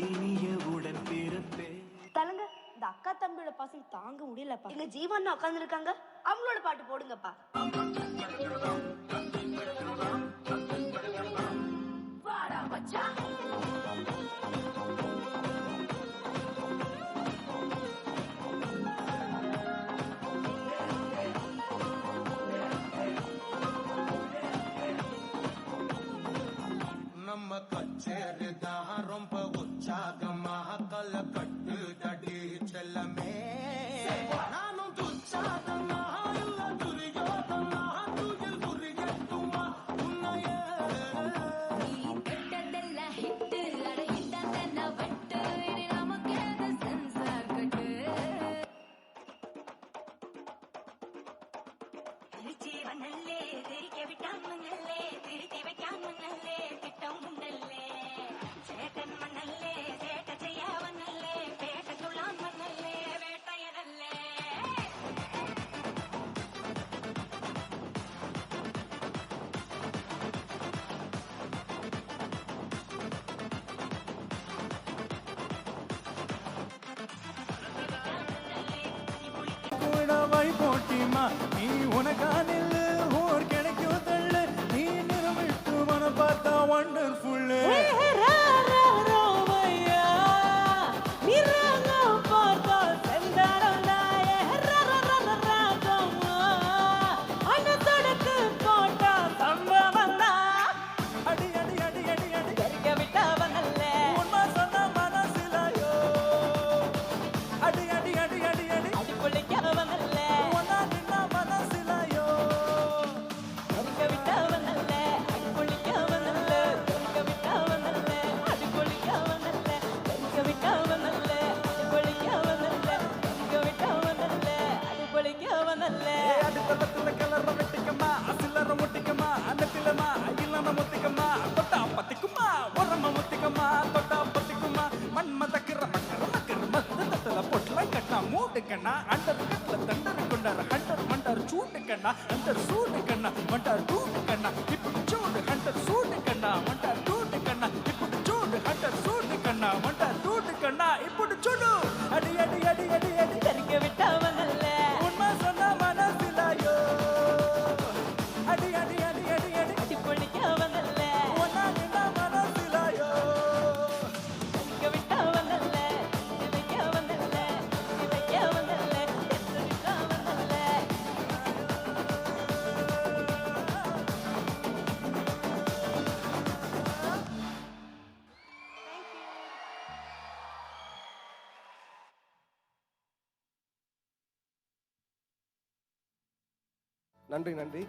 இனிய உடன் பிறப்பே. தலங்க இந்த அக்கா தம்பியோட பாசம் தாங்க முடியலப்பா. எங்க ஜீவன் உட்கார்ந்து இருக்காங்க, அவங்களோட பாட்டு போடுங்கப்பா. வாடா மச்சான். நம்ம கச்சேரி தான் ரொம்ப உற்சாகமாக கல கட்டு தடி செல்லமே. நானும் துச்சாதமா இல்ல துரியோதமா, துயில் புரியட்டுமா உன்னையே. நீ தொட்டதெல்லாம் ஹிட்டு, அட ஹிட்டாதெல்லாம் வட்டு, இனி நமக்கு அது சென்சார் கட்டு. ஜீவனல்லே திரிக்க விட்டாமல்லே, திருத்தி வைக்காமல்லே, திட்டம் உண்டல்லே. சேட்டன் மண்ணல்லே, சேட்ட செய்யாவனல்லே, பேட்ட துளான் மண்ணல்லே, வேட்டையனல்லே. கூடவாய் போட்டிமா நீ உனக்கானில் ஓர் கிடைக்கும் தள்ளு, நீ நிறமிட்டு மன பார்த்தா வண்டர்ஃபுல்லு. அடி அடி அடி அடி அடி உண்மை சொன்ன மனசிலாயோ. அடி அடி அடி அடி அடி ஒன்னா நின்னா மனசிலாயோ. அடுத்தத்துல கிளற வெட்டிக்கம்மா, அசிலற முட்டிக்கம்மா, அன்னத்திலமா இல்லன முத்திக்கம்மா, தொட்டா பத்திக்குமா உரம முத்திக்கம்மா, தொட்டா பத்திக்குமா. மன்மதக்கிற மக்கர மக்கர மத்து தட்டல பொட்டல கட்டா மூட்டு கண்ணா, அண்டர் கட்டல தண்டர் கொண்டார் ஹண்டர் மண்டர் சூட்டு கண்ணா, அண்டர் சூட்டு கண்ணா மண்டர் டூட்டு கண்ணா, இப்படி சூடு ஹண்டர் சூட்டு கண்ணா மண்டர் டூட்டு கண்ணா, இப்படி சூடு ஹண்டர் சூட்டு கண்ணா மண்டர் டூட்டு கண்ணா, இப்படி சூடு. அடி அடி அடி அடி அடி கறிக்க விட்டவனல்ல, உண்மை சொன்ன மனசிலாயோ. அடி அடி அடி அடி அடி அடி பொழிக்கவனல்ல, ஒன்னா நின்ன மனசிலாயோ. கறிக்க விட்டவனல்ல, இவைக்கவனல்ல, இவைக்கவனல்ல, எத்தரிக்கவனல்ல. நன்றி நன்றி.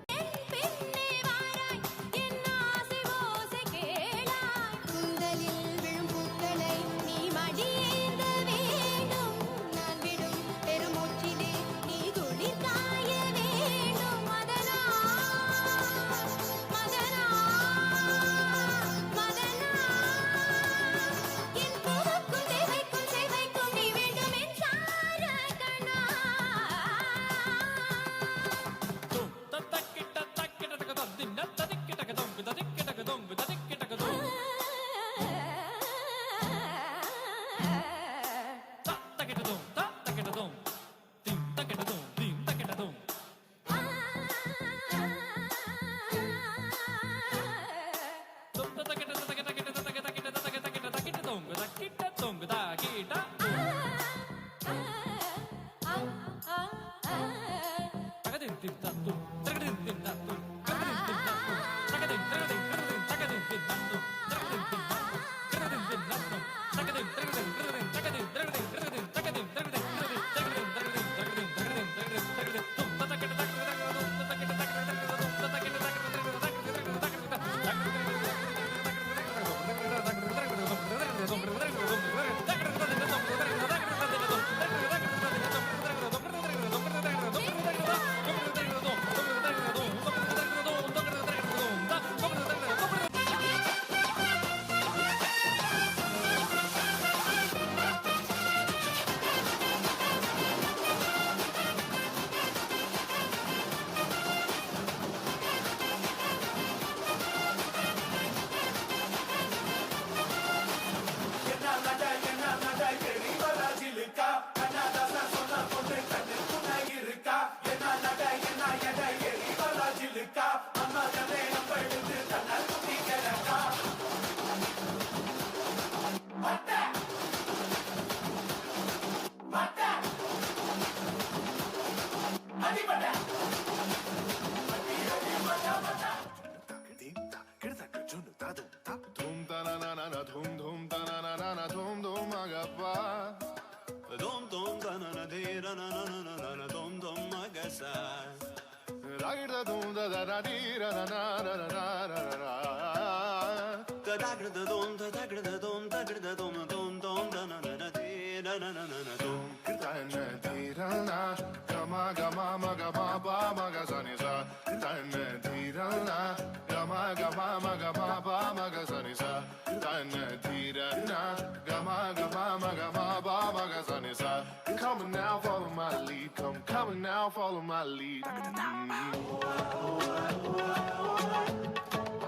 Come now, follow my lead. Come now, follow my lead.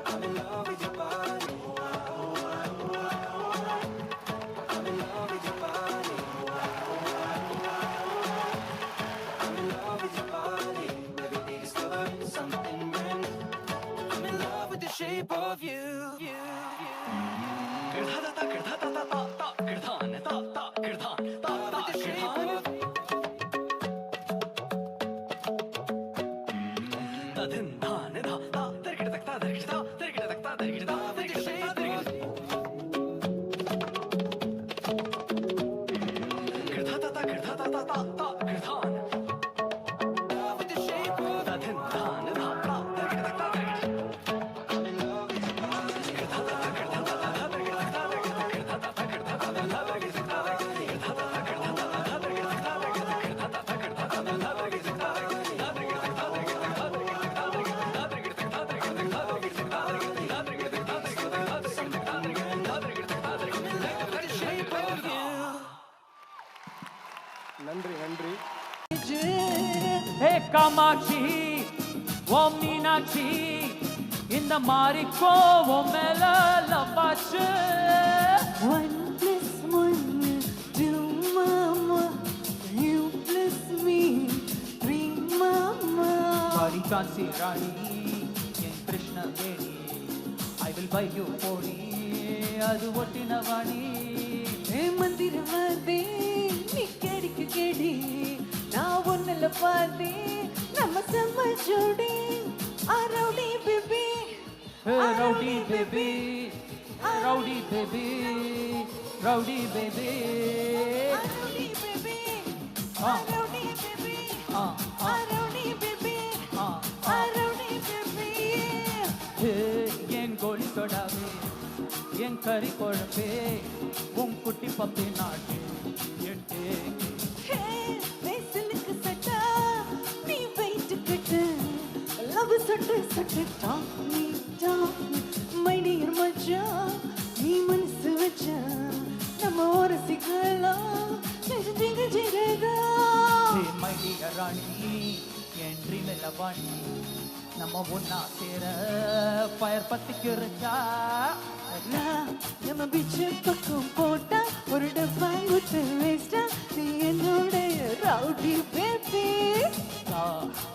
I'm in love with your body. I'm in love with your body. I'm in love with your body. Every day discovering something brand new. I'm in love with the shape of you. நன்றி நன்றி. ஹே காமாட்சி ஓம் மீனாட்சி இந்த மாறிக்கோ உன் மேல லவ்வாச்சு. 1 plus 1 2 mama, you plus me 3 mama. வாடி காசி ராணி என் Krishna Veni I will buy you pony அது ஒட்டின வாணி. மந்திரவாதி நீ கேடிக்கு கேடி நான் ஒன்னுல பாதி நம்ம செம்ம ஜோடி rowdy baby rowdy baby rowdy baby rowdy baby rowdy baby rowdy baby rowdy baby கோழி கொடாவே என் கறி குழம்பே உன் குட்டி பப்பி நாட்டு எட்டு சிலுக்கு சட்டா நீ வெயிட் கட்டு லவ் சட்டு சட்டு டாமி டாமி மை டியர் மச்சான் நீ மனசு வச்சா நம்ம ஒரு சிக்கலாம் ஜிக ஜிகதா மை டியர் ராணி என் ட்ரீம் எல்லாம் வாணி நம்ம ஒன்னா சேர ஃபயர் பத்திக்கிறச்சா நம்ம பீச்சு பக்கம் போட்டா ஒரு டப்பா குத்து வேஸ்டா நீ என்னுடைய rowdy baby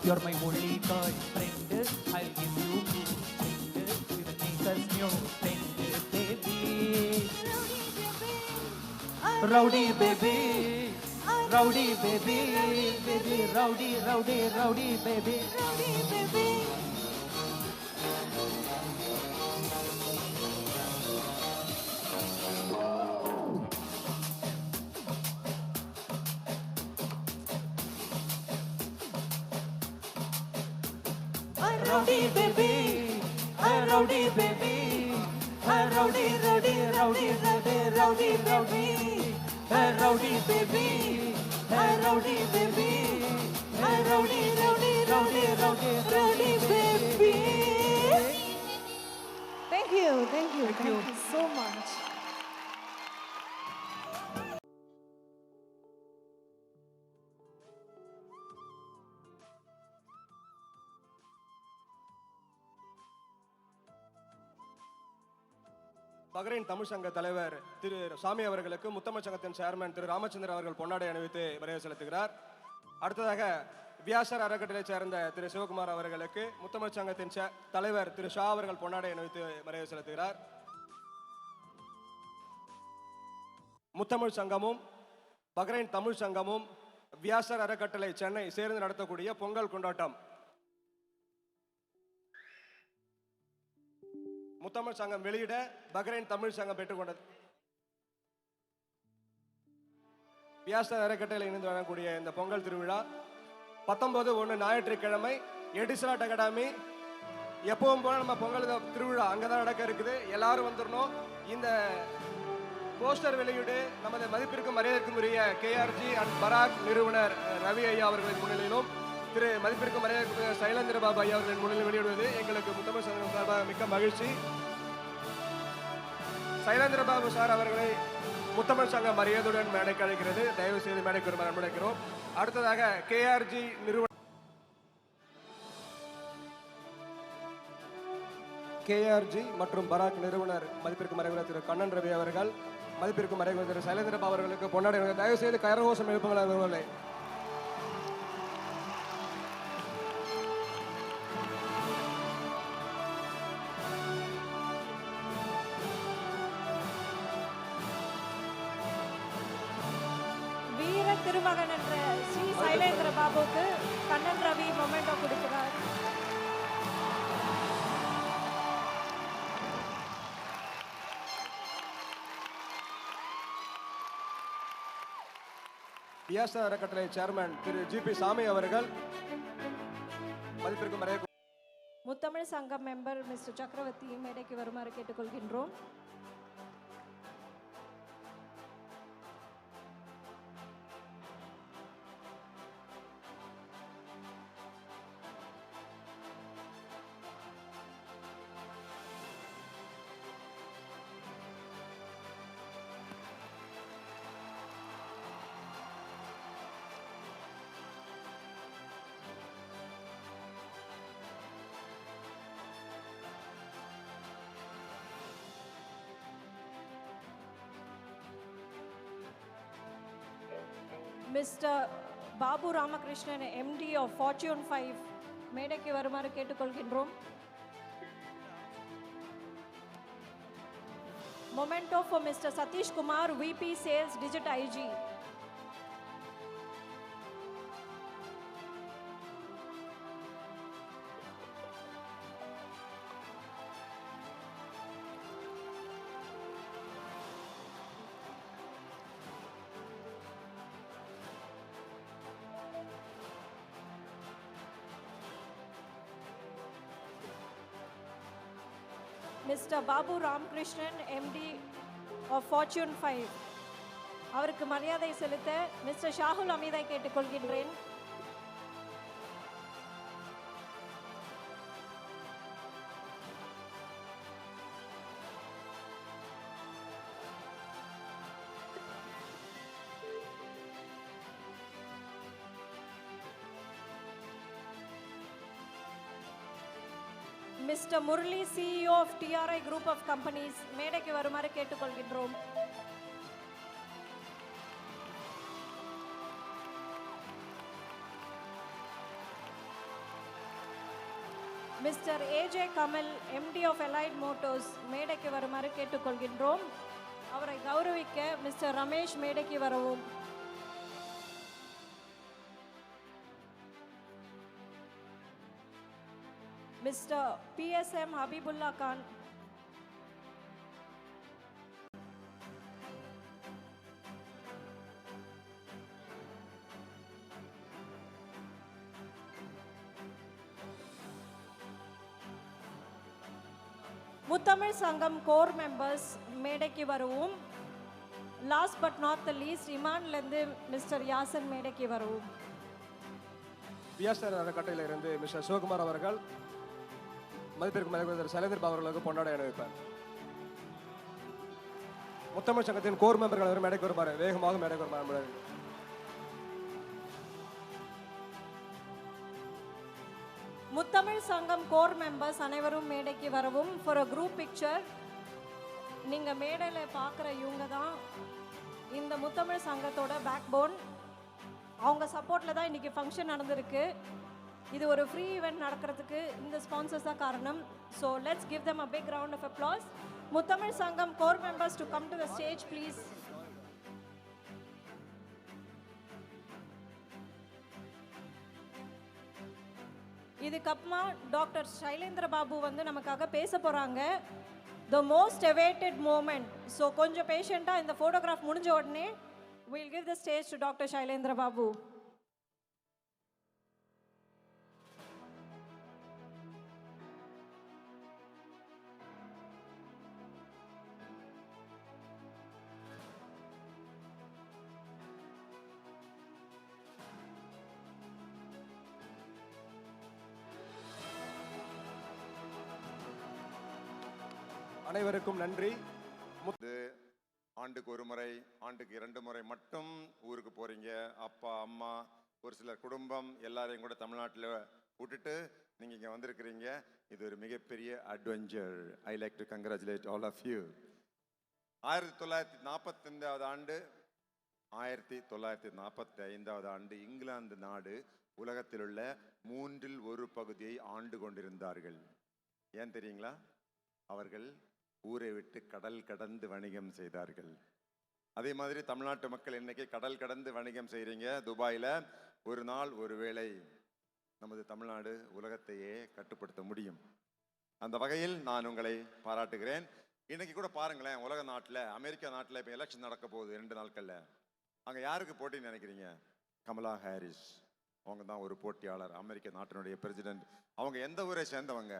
you're my only girl friend I give you friend with nature's new friend baby rowdy baby rowdy baby baby rowdy rowdy rowdy baby rowdy baby rowdy baby, rowdy baby, rowdy rowdy rowdy rowdy rowdy rowdy rowdy baby, rowdy baby, rowdy rowdy rowdy rowdy rowdy baby. Thank you so much. Bahrain Tamil சங்க தலைவர் திரு சாமி அவர்களுக்கு முத்தமிழ் சங்கத்தின் chairman திரு ராமச்சந்திரன் அவர்கள் பொன்னாடை அணிவித்து மரியாதை செலுத்துகிறார். அடுத்ததாக வியாசர் அறக்கட்டளை சேர்ந்த திரு சிவகுமார் அவர்களுக்கு முத்தமிழ் சங்கத்தின் தலைவர் திரு ஷா அவர்கள் பொன்னாடை அணிவித்து மரியாதை செலுத்துகிறார். முத்தமிழ் சங்கமும் பஹ்ரைன் தமிழ் சங்கமும் வியாசர் அறக்கட்டளை சென்னை சேர்ந்து நடத்தக்கூடிய பொங்கல் கொண்டாட்டம். முத்தமிழ் சங்கம் வெளியிட பஹ்ரைன் தமிழ் சங்கம் பெற்றுக்கொண்டது. வியாசர் அறக்கட்டளை இணைந்து வரக்கூடிய இந்த பொங்கல் திருவிழா 19/1 ஞாயிற்றுக்கிழமை எடிசலாட் அகாடமி. எப்பவும் போல நம்ம பொங்கல் திருவிழா அங்கதான் நடக்க இருக்குது. எல்லாரும் வந்துடணும். இந்த போஸ்டர் வெளியீடு நமது மதிப்பிற்கும் மரியாதைக்கும் உரிய கேஆர்ஜி அண்ட் பராக் நிறுவனர் ரவி ஐயா அவர்களின் முன்னிலையிலும் திரு மதிப்பிற்கும் மரியாதைக்குரிய சைலேந்திர பாபு ஐயா அவர்களின் முன்னிலையில் வெளியிடுவது எங்களுக்கு முத்தமிழ் சங்கம் சார்பாக மிக்க மகிழ்ச்சி. சைலேந்திர பாபு சார் அவர்களை முத்தமிழ் சங்கம் மரியாதையுடன் மேடைக்கு அழைக்கிறது. தயவு செய்து மேடைக்கு வருமாறு அன்பழைக்கிறோம். அடுத்ததாக கேஆர்ஜி நிறுவனம் கேஆர்ஜி மற்றும் பராக் நிறுவனர் மதிப்பிற்கு மறைவுள்ள திரு கண்ணன் ரவி அவர்கள் மதிப்பிற்கு மறைவுள்ள திரு சைலேந்திர பாபு அவர்களுக்கு பொன்னாடை தயவு செய்து கரகோஷம் எழுப்புங்கள் அவர்களை. வீர திருமகன் என்ற ஸ்ரீ சைலேந்திர பாபுக்கு கண்ணன் ரவி மொமெண்டோ கொடுக்கிறார். வியாசர் அறக்கட்டளை சேர்மன் திரு ஜிபி சாமி அவர்கள் மதிப்பிற்கு மரியாதை. முத்தமிழ் சங்கம் மெம்பர் மிஸ்டர் சக்கரவர்த்தி மேடைக்கு வருமாறு கேட்டுக்கொள்கின்றோம். Mister Babu Ramakrishnan MD of Fortune 5 மேடைக்கு வருமாறு கேட்டுக்கொள்கின்றோம். Memento for mister Satish Kumar VP sales digit IG. Mister Babu Ramakrishnan MD of Fortune 5 அவருக்கு மரியாதை செலுத்த மிஸ்டர் ஷாகுல் அமீதை கேட்டுக்கொள்கின்றேன். Mister Murali CEO of TRI group of companies மேடைக்கு வருமாறு கேட்டுக்கொள்கின்றோம். Mister AJ Kamal MD of elite motors மேடைக்கு வருமாறு கேட்டுக்கொள்கின்றோம். அவரை கௌரவிக்க மிஸ்டர் ரமேஷ் மேடைக்கு வரவும். மிஸ்டர் PSM ஹபீபுல்லா கான், முத்தமிழ் சங்கம் கோர் மெம்பர்ஸ் மேடைக்கு வரவும். Last but not the least இமான்லேருந்து மிஸ்டர் யாசன் மேடைக்கு வரவும். பிஎஸ்ஆர் அறக்கட்டளையில இருந்து மிஸ்டர் சிவகுமார் அவர்கள் மதிப்பிற்கு மதிப்பிற்கு சைலேந்திர பாபு அவர்களுக்கு பொன்னாடை அணிவிப்பார். முத்தமிழ் சங்கத்தின் கோர் மெம்பர்கள் அனைவரும் மேடைக்கு வருமாறு வேகமாக மேடைக்கு வருமாறு. முத்தமிழ் சங்கம் கோர் மெம்பர்ஸ் அனைவரும் மேடைக்கு வரவும். For a group picture. நீங்கள் மேடையில் பார்க்குற இவங்க தான் இந்த முத்தமிழ் சங்கத்தோட பேக் போன். அவங்க சப்போர்ட்டில் தான் இன்றைக்கி ஃபங்க்ஷன் நடந்திருக்கு. இது ஒரு ஃப்ரீ ஈவெண்ட் நடக்கிறதுக்கு இந்த ஸ்பான்சர்ஸ் தான் காரணம். So let's give them a big round of applause. முத்தமிழ் சங்கம் core members to come to the stage please. இதுக்கப்புறமா டாக்டர் சைலேந்திர பாபு வந்து நமக்காக பேச போகிறாங்க. The most awaited moment. So கொஞ்சம் பேஷண்ட்டாக இந்த ஃபோட்டோகிராஃப் முடிஞ்ச உடனே we'll give the stage to Dr. Shailendra Babu. அனைவருக்கும் நன்றி. ஆண்டுக்கு ஒரு முறை, ஆண்டுக்கு 2 முறை மட்டும் ஊருக்கு போறீங்க. அப்பா அம்மா ஒரு சிலர் குடும்பம் எல்லாரையும் கூட தமிழ்நாட்டில் விட்டுட்டு நீங்க இங்க வந்திருக்கிறீங்க. இது ஒரு மிகப்பெரிய adventure. I like to congratulate all of you. 1945 ஆண்டு 1945 ஆண்டு இங்கிலாந்து நாடு உலகத்தில் உள்ள 1/3 பகுதியை ஆண்டு கொண்டிருந்தார்கள். ஏன் தெரியுங்களா? அவர்கள் ஊரை விட்டு கடல் கடந்து வணிகம் செய்தார்கள். அதே மாதிரி தமிழ்நாட்டு மக்கள் இன்னைக்கு கடல் கடந்து வணிகம் செய்கிறீங்க. துபாயில் ஒரு நாள் ஒரு வேளை நமது தமிழ்நாடு உலகத்தையே கட்டுப்படுத்த முடியும். அந்த வகையில் நான் உங்களை பாராட்டுகிறேன். இன்னைக்கு கூட பாருங்களேன், உலக நாட்டில் அமெரிக்கா நாட்டில் இப்போ எலெக்ஷன் நடக்க போகுது 2 நாட்களில். அங்கே யாருக்கு போட்டின்னு நினைக்கிறீங்க? கமலா ஹாரிஸ் அவங்க தான் ஒரு போட்டியாளர், அமெரிக்க நாட்டினுடைய பிரசிடென்ட். அவங்க எந்த ஊரை சேர்ந்தவங்க?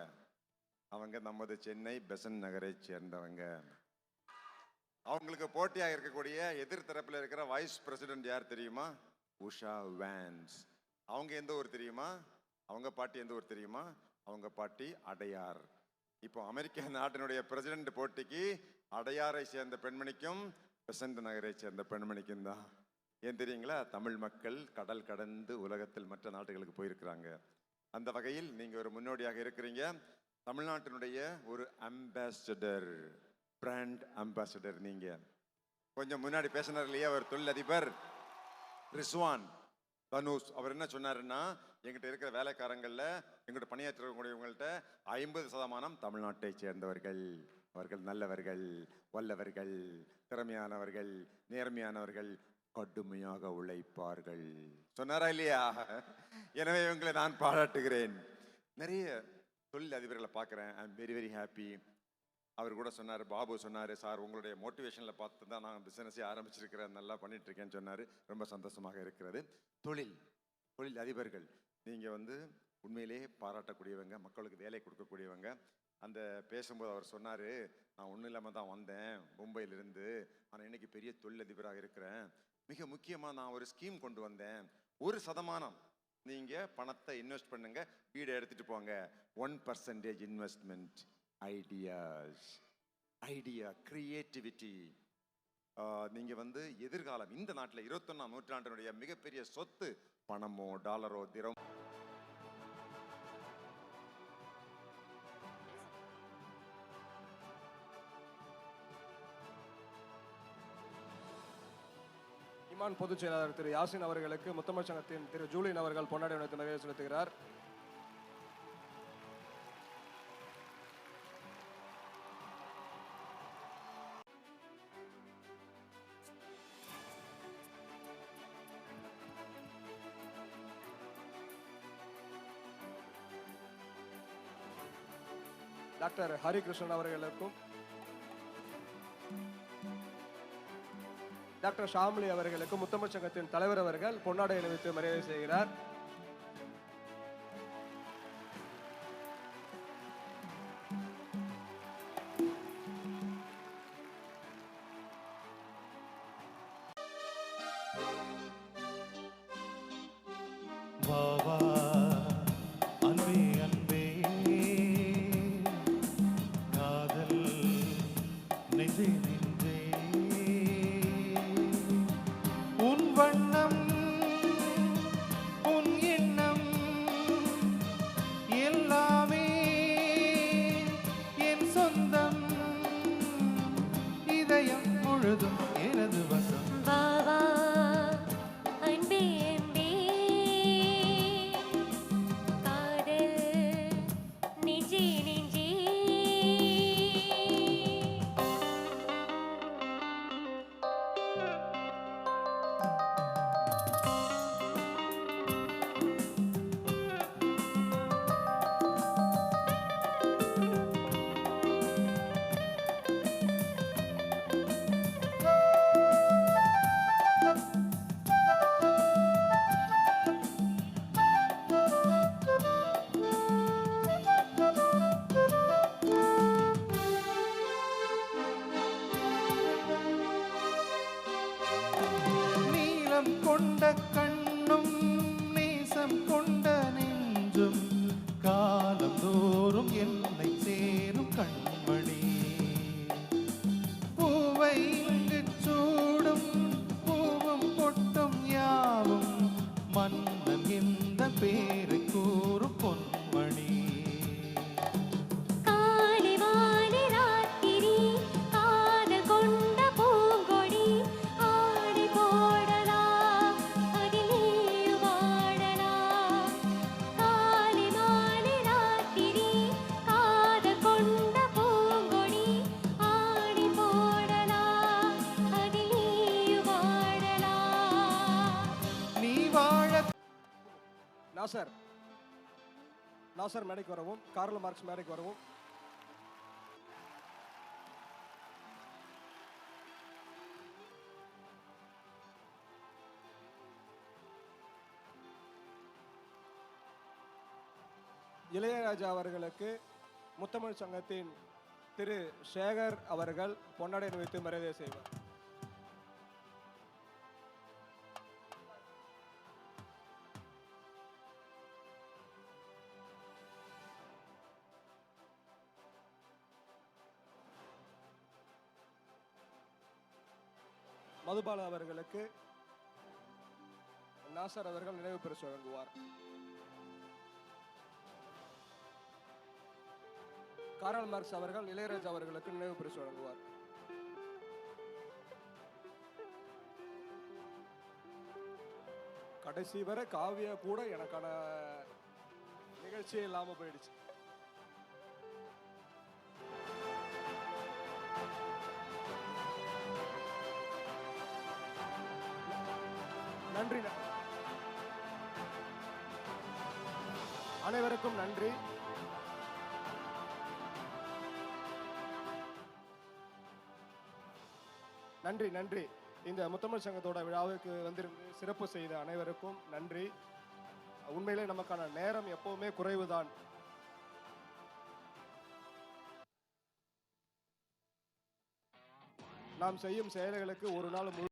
அவங்க நமது சென்னை பெசன்ட் நகரை சேர்ந்தவங்க. அவங்களுக்கு போட்டியாக இருக்கக்கூடிய எதிர்த்தரப்பில் இருக்கிற வைஸ் பிரசிடென்ட் யார் தெரியுமா? உஷா வேன்ஸ். அவங்க எந்த ஊர் தெரியுமா? அவங்க பாட்டி எந்த ஊர் தெரியுமா? அவங்க பாட்டி அடையார். இப்போ அமெரிக்க நாட்டினுடைய பிரசிடென்ட் போட்டிக்கு அடையாரை சேர்ந்த பெண்மணிக்கும் பெசன்ட் நகரை சேர்ந்த பெண்மணிக்கும் தான். ஏன் தெரியுங்களா? தமிழ் மக்கள் கடல் கடந்து உலகத்தில் மற்ற நாடுகளுக்கு போயிருக்கிறாங்க. அந்த வகையில் நீங்க ஒரு முன்னோடியாக இருக்கிறீங்க. தமிழ்நாட்டினுடைய ஒரு அம்பாசிடர், பிராண்ட் அம்பாசிடர் நீங்க. கொஞ்சம் முன்னாடி பேசினார் இல்லையா ஒரு தொழிலதிபர் ரிஸ்வான் தனுஷ், அவர் என்ன சொன்னாருன்னா, எங்கிட்ட இருக்கிற வேலைக்காரங்கள்ல எங்கிட்ட பணியாற்றக்கூடியவங்கள்ட்ட 50% தமிழ்நாட்டை சேர்ந்தவர்கள். அவர்கள் நல்லவர்கள், வல்லவர்கள், திறமையானவர்கள், நேர்மையானவர்கள், கடுமையாக உழைப்பார்கள் சொன்னாரா இல்லையா? எனவே இவங்களை நான் பாராட்டுகிறேன். நிறைய தொழில் அதிபர்களை பார்க்குறேன். I am very very happy. அவர் கூட சொன்னார், பாபு சொன்னார், சார் உங்களுடைய மோட்டிவேஷனில் பார்த்து தான் நான் பிஸ்னஸே ஆரம்பிச்சிருக்கிறேன், நல்லா பண்ணிட்டு இருக்கேன்னு சொன்னார். ரொம்ப சந்தோஷமாக இருக்கிறது. தொழில் அதிபர்கள் நீங்கள் உண்மையிலேயே பாராட்டக்கூடியவங்க, மக்களுக்கு வேலை கொடுக்கக்கூடியவங்க. அந்த பேசும்போது அவர் சொன்னார், நான் ஒன்றும் இல்லாமல் தான் வந்தேன் மும்பையிலிருந்து, ஆனால் இன்னைக்கு பெரிய தொழிலதிபராக இருக்கிறேன். மிக முக்கியமாக நான் ஒரு ஸ்கீம் கொண்டு வந்தேன். 1% நீங்கள் பணத்தை இன்வெஸ்ட் பண்ணுங்க, வீடை எடுத்துகிட்டு போங்க. 1% இன்வெஸ்ட்மெண்ட். Idea creativity. நீங்கள் எதிர்காலம் இந்த நாட்டில் 21ஆம் நூற்றாண்டினுடைய மிகப்பெரிய சொத்து பணமோ டாலரோ திரவம். இமான் பொதுச் செயலாளர் திரு யாசின் அவர்களுக்கு முத்தமிழ் சங்கத்தின் திரு ஜூலியன் அவர்கள் பொன்னாடை அணிவித்து மரியாதை செலுத்துகிறார். டாக்டர் ஹரிகிருஷ்ணன் அவர்களுக்கும் டாக்டர் ஷாம்லி அவர்களுக்கும் முத்தமிழ் சங்கத்தின் தலைவர் அவர்கள் பொன்னாடை அணிவித்து மரியாதை செய்கிறார். வாவா அன்பே அன்பே காதல் நெஞ்சே நெஞ்சே உன் வண்ணம் உன் எண்ணம் எல்லாமே என் சொந்தம் இதயம் முழுதும் எனது வசம். வாவா அன்பே அன்பே காதல் நெஞ்சே நெஞ்சே நீலம் கொண்ட கண்ணும் நேசம் கொண்ட நெஞ்சும் காலம் தோறும் என்னை சேரும் கண்மணி. பூவை இங்கு சூடும் பூவும் பொட்டும் யாவும் மன்னன் எந்த பேரை கூறும் பொன்மணி. காலை மாலை ராத்திரி காதல் கொண்ட பூங்கொடி ஆடை போடலாம் அதில் நீயும் ஆடலாம். காலை மாலை ராத்திரி காதல் கொண்ட பூங்கொடி ஆடை போடலாம் அதில் நீயும் ஆடலாம். நீ வாழ நாசர் மேடைக்கு வரவும், கார்ல் மார்க்ஸ் மேடைக்கு வரவும். இளையராஜா அவர்களுக்கு முத்தமிழ் சங்கத்தின் திரு சேகர் அவர்கள் பொன்னாடை அணிவித்து மரியாதை செய்வார். மதுபாலா அவர்களுக்கு நாசர் அவர்கள் நினைவு பரிசு வழங்குவார். கார்ல் மார்க்ஸ் அவர்கள் இளையராஜா அவர்களுக்கு நினைவு பரிசு வழங்குவார். கடைசி வரை காவியா கூட எனக்கான நிகழ்ச்சியே இல்லாம போயிடுச்சு. நன்றி, அனைவருக்கும் நன்றி. நன்றி நன்றி. இந்த முத்தமிழ் சங்கத்தோட விழாவுக்கு வந்திருந்து சிறப்பு செய்த அனைவருக்கும் நன்றி. உண்மையிலே நமக்கான நேரம் எப்பவுமே குறைவுதான். நாம் செய்யும் செயல்களுக்கு ஒரு நாள்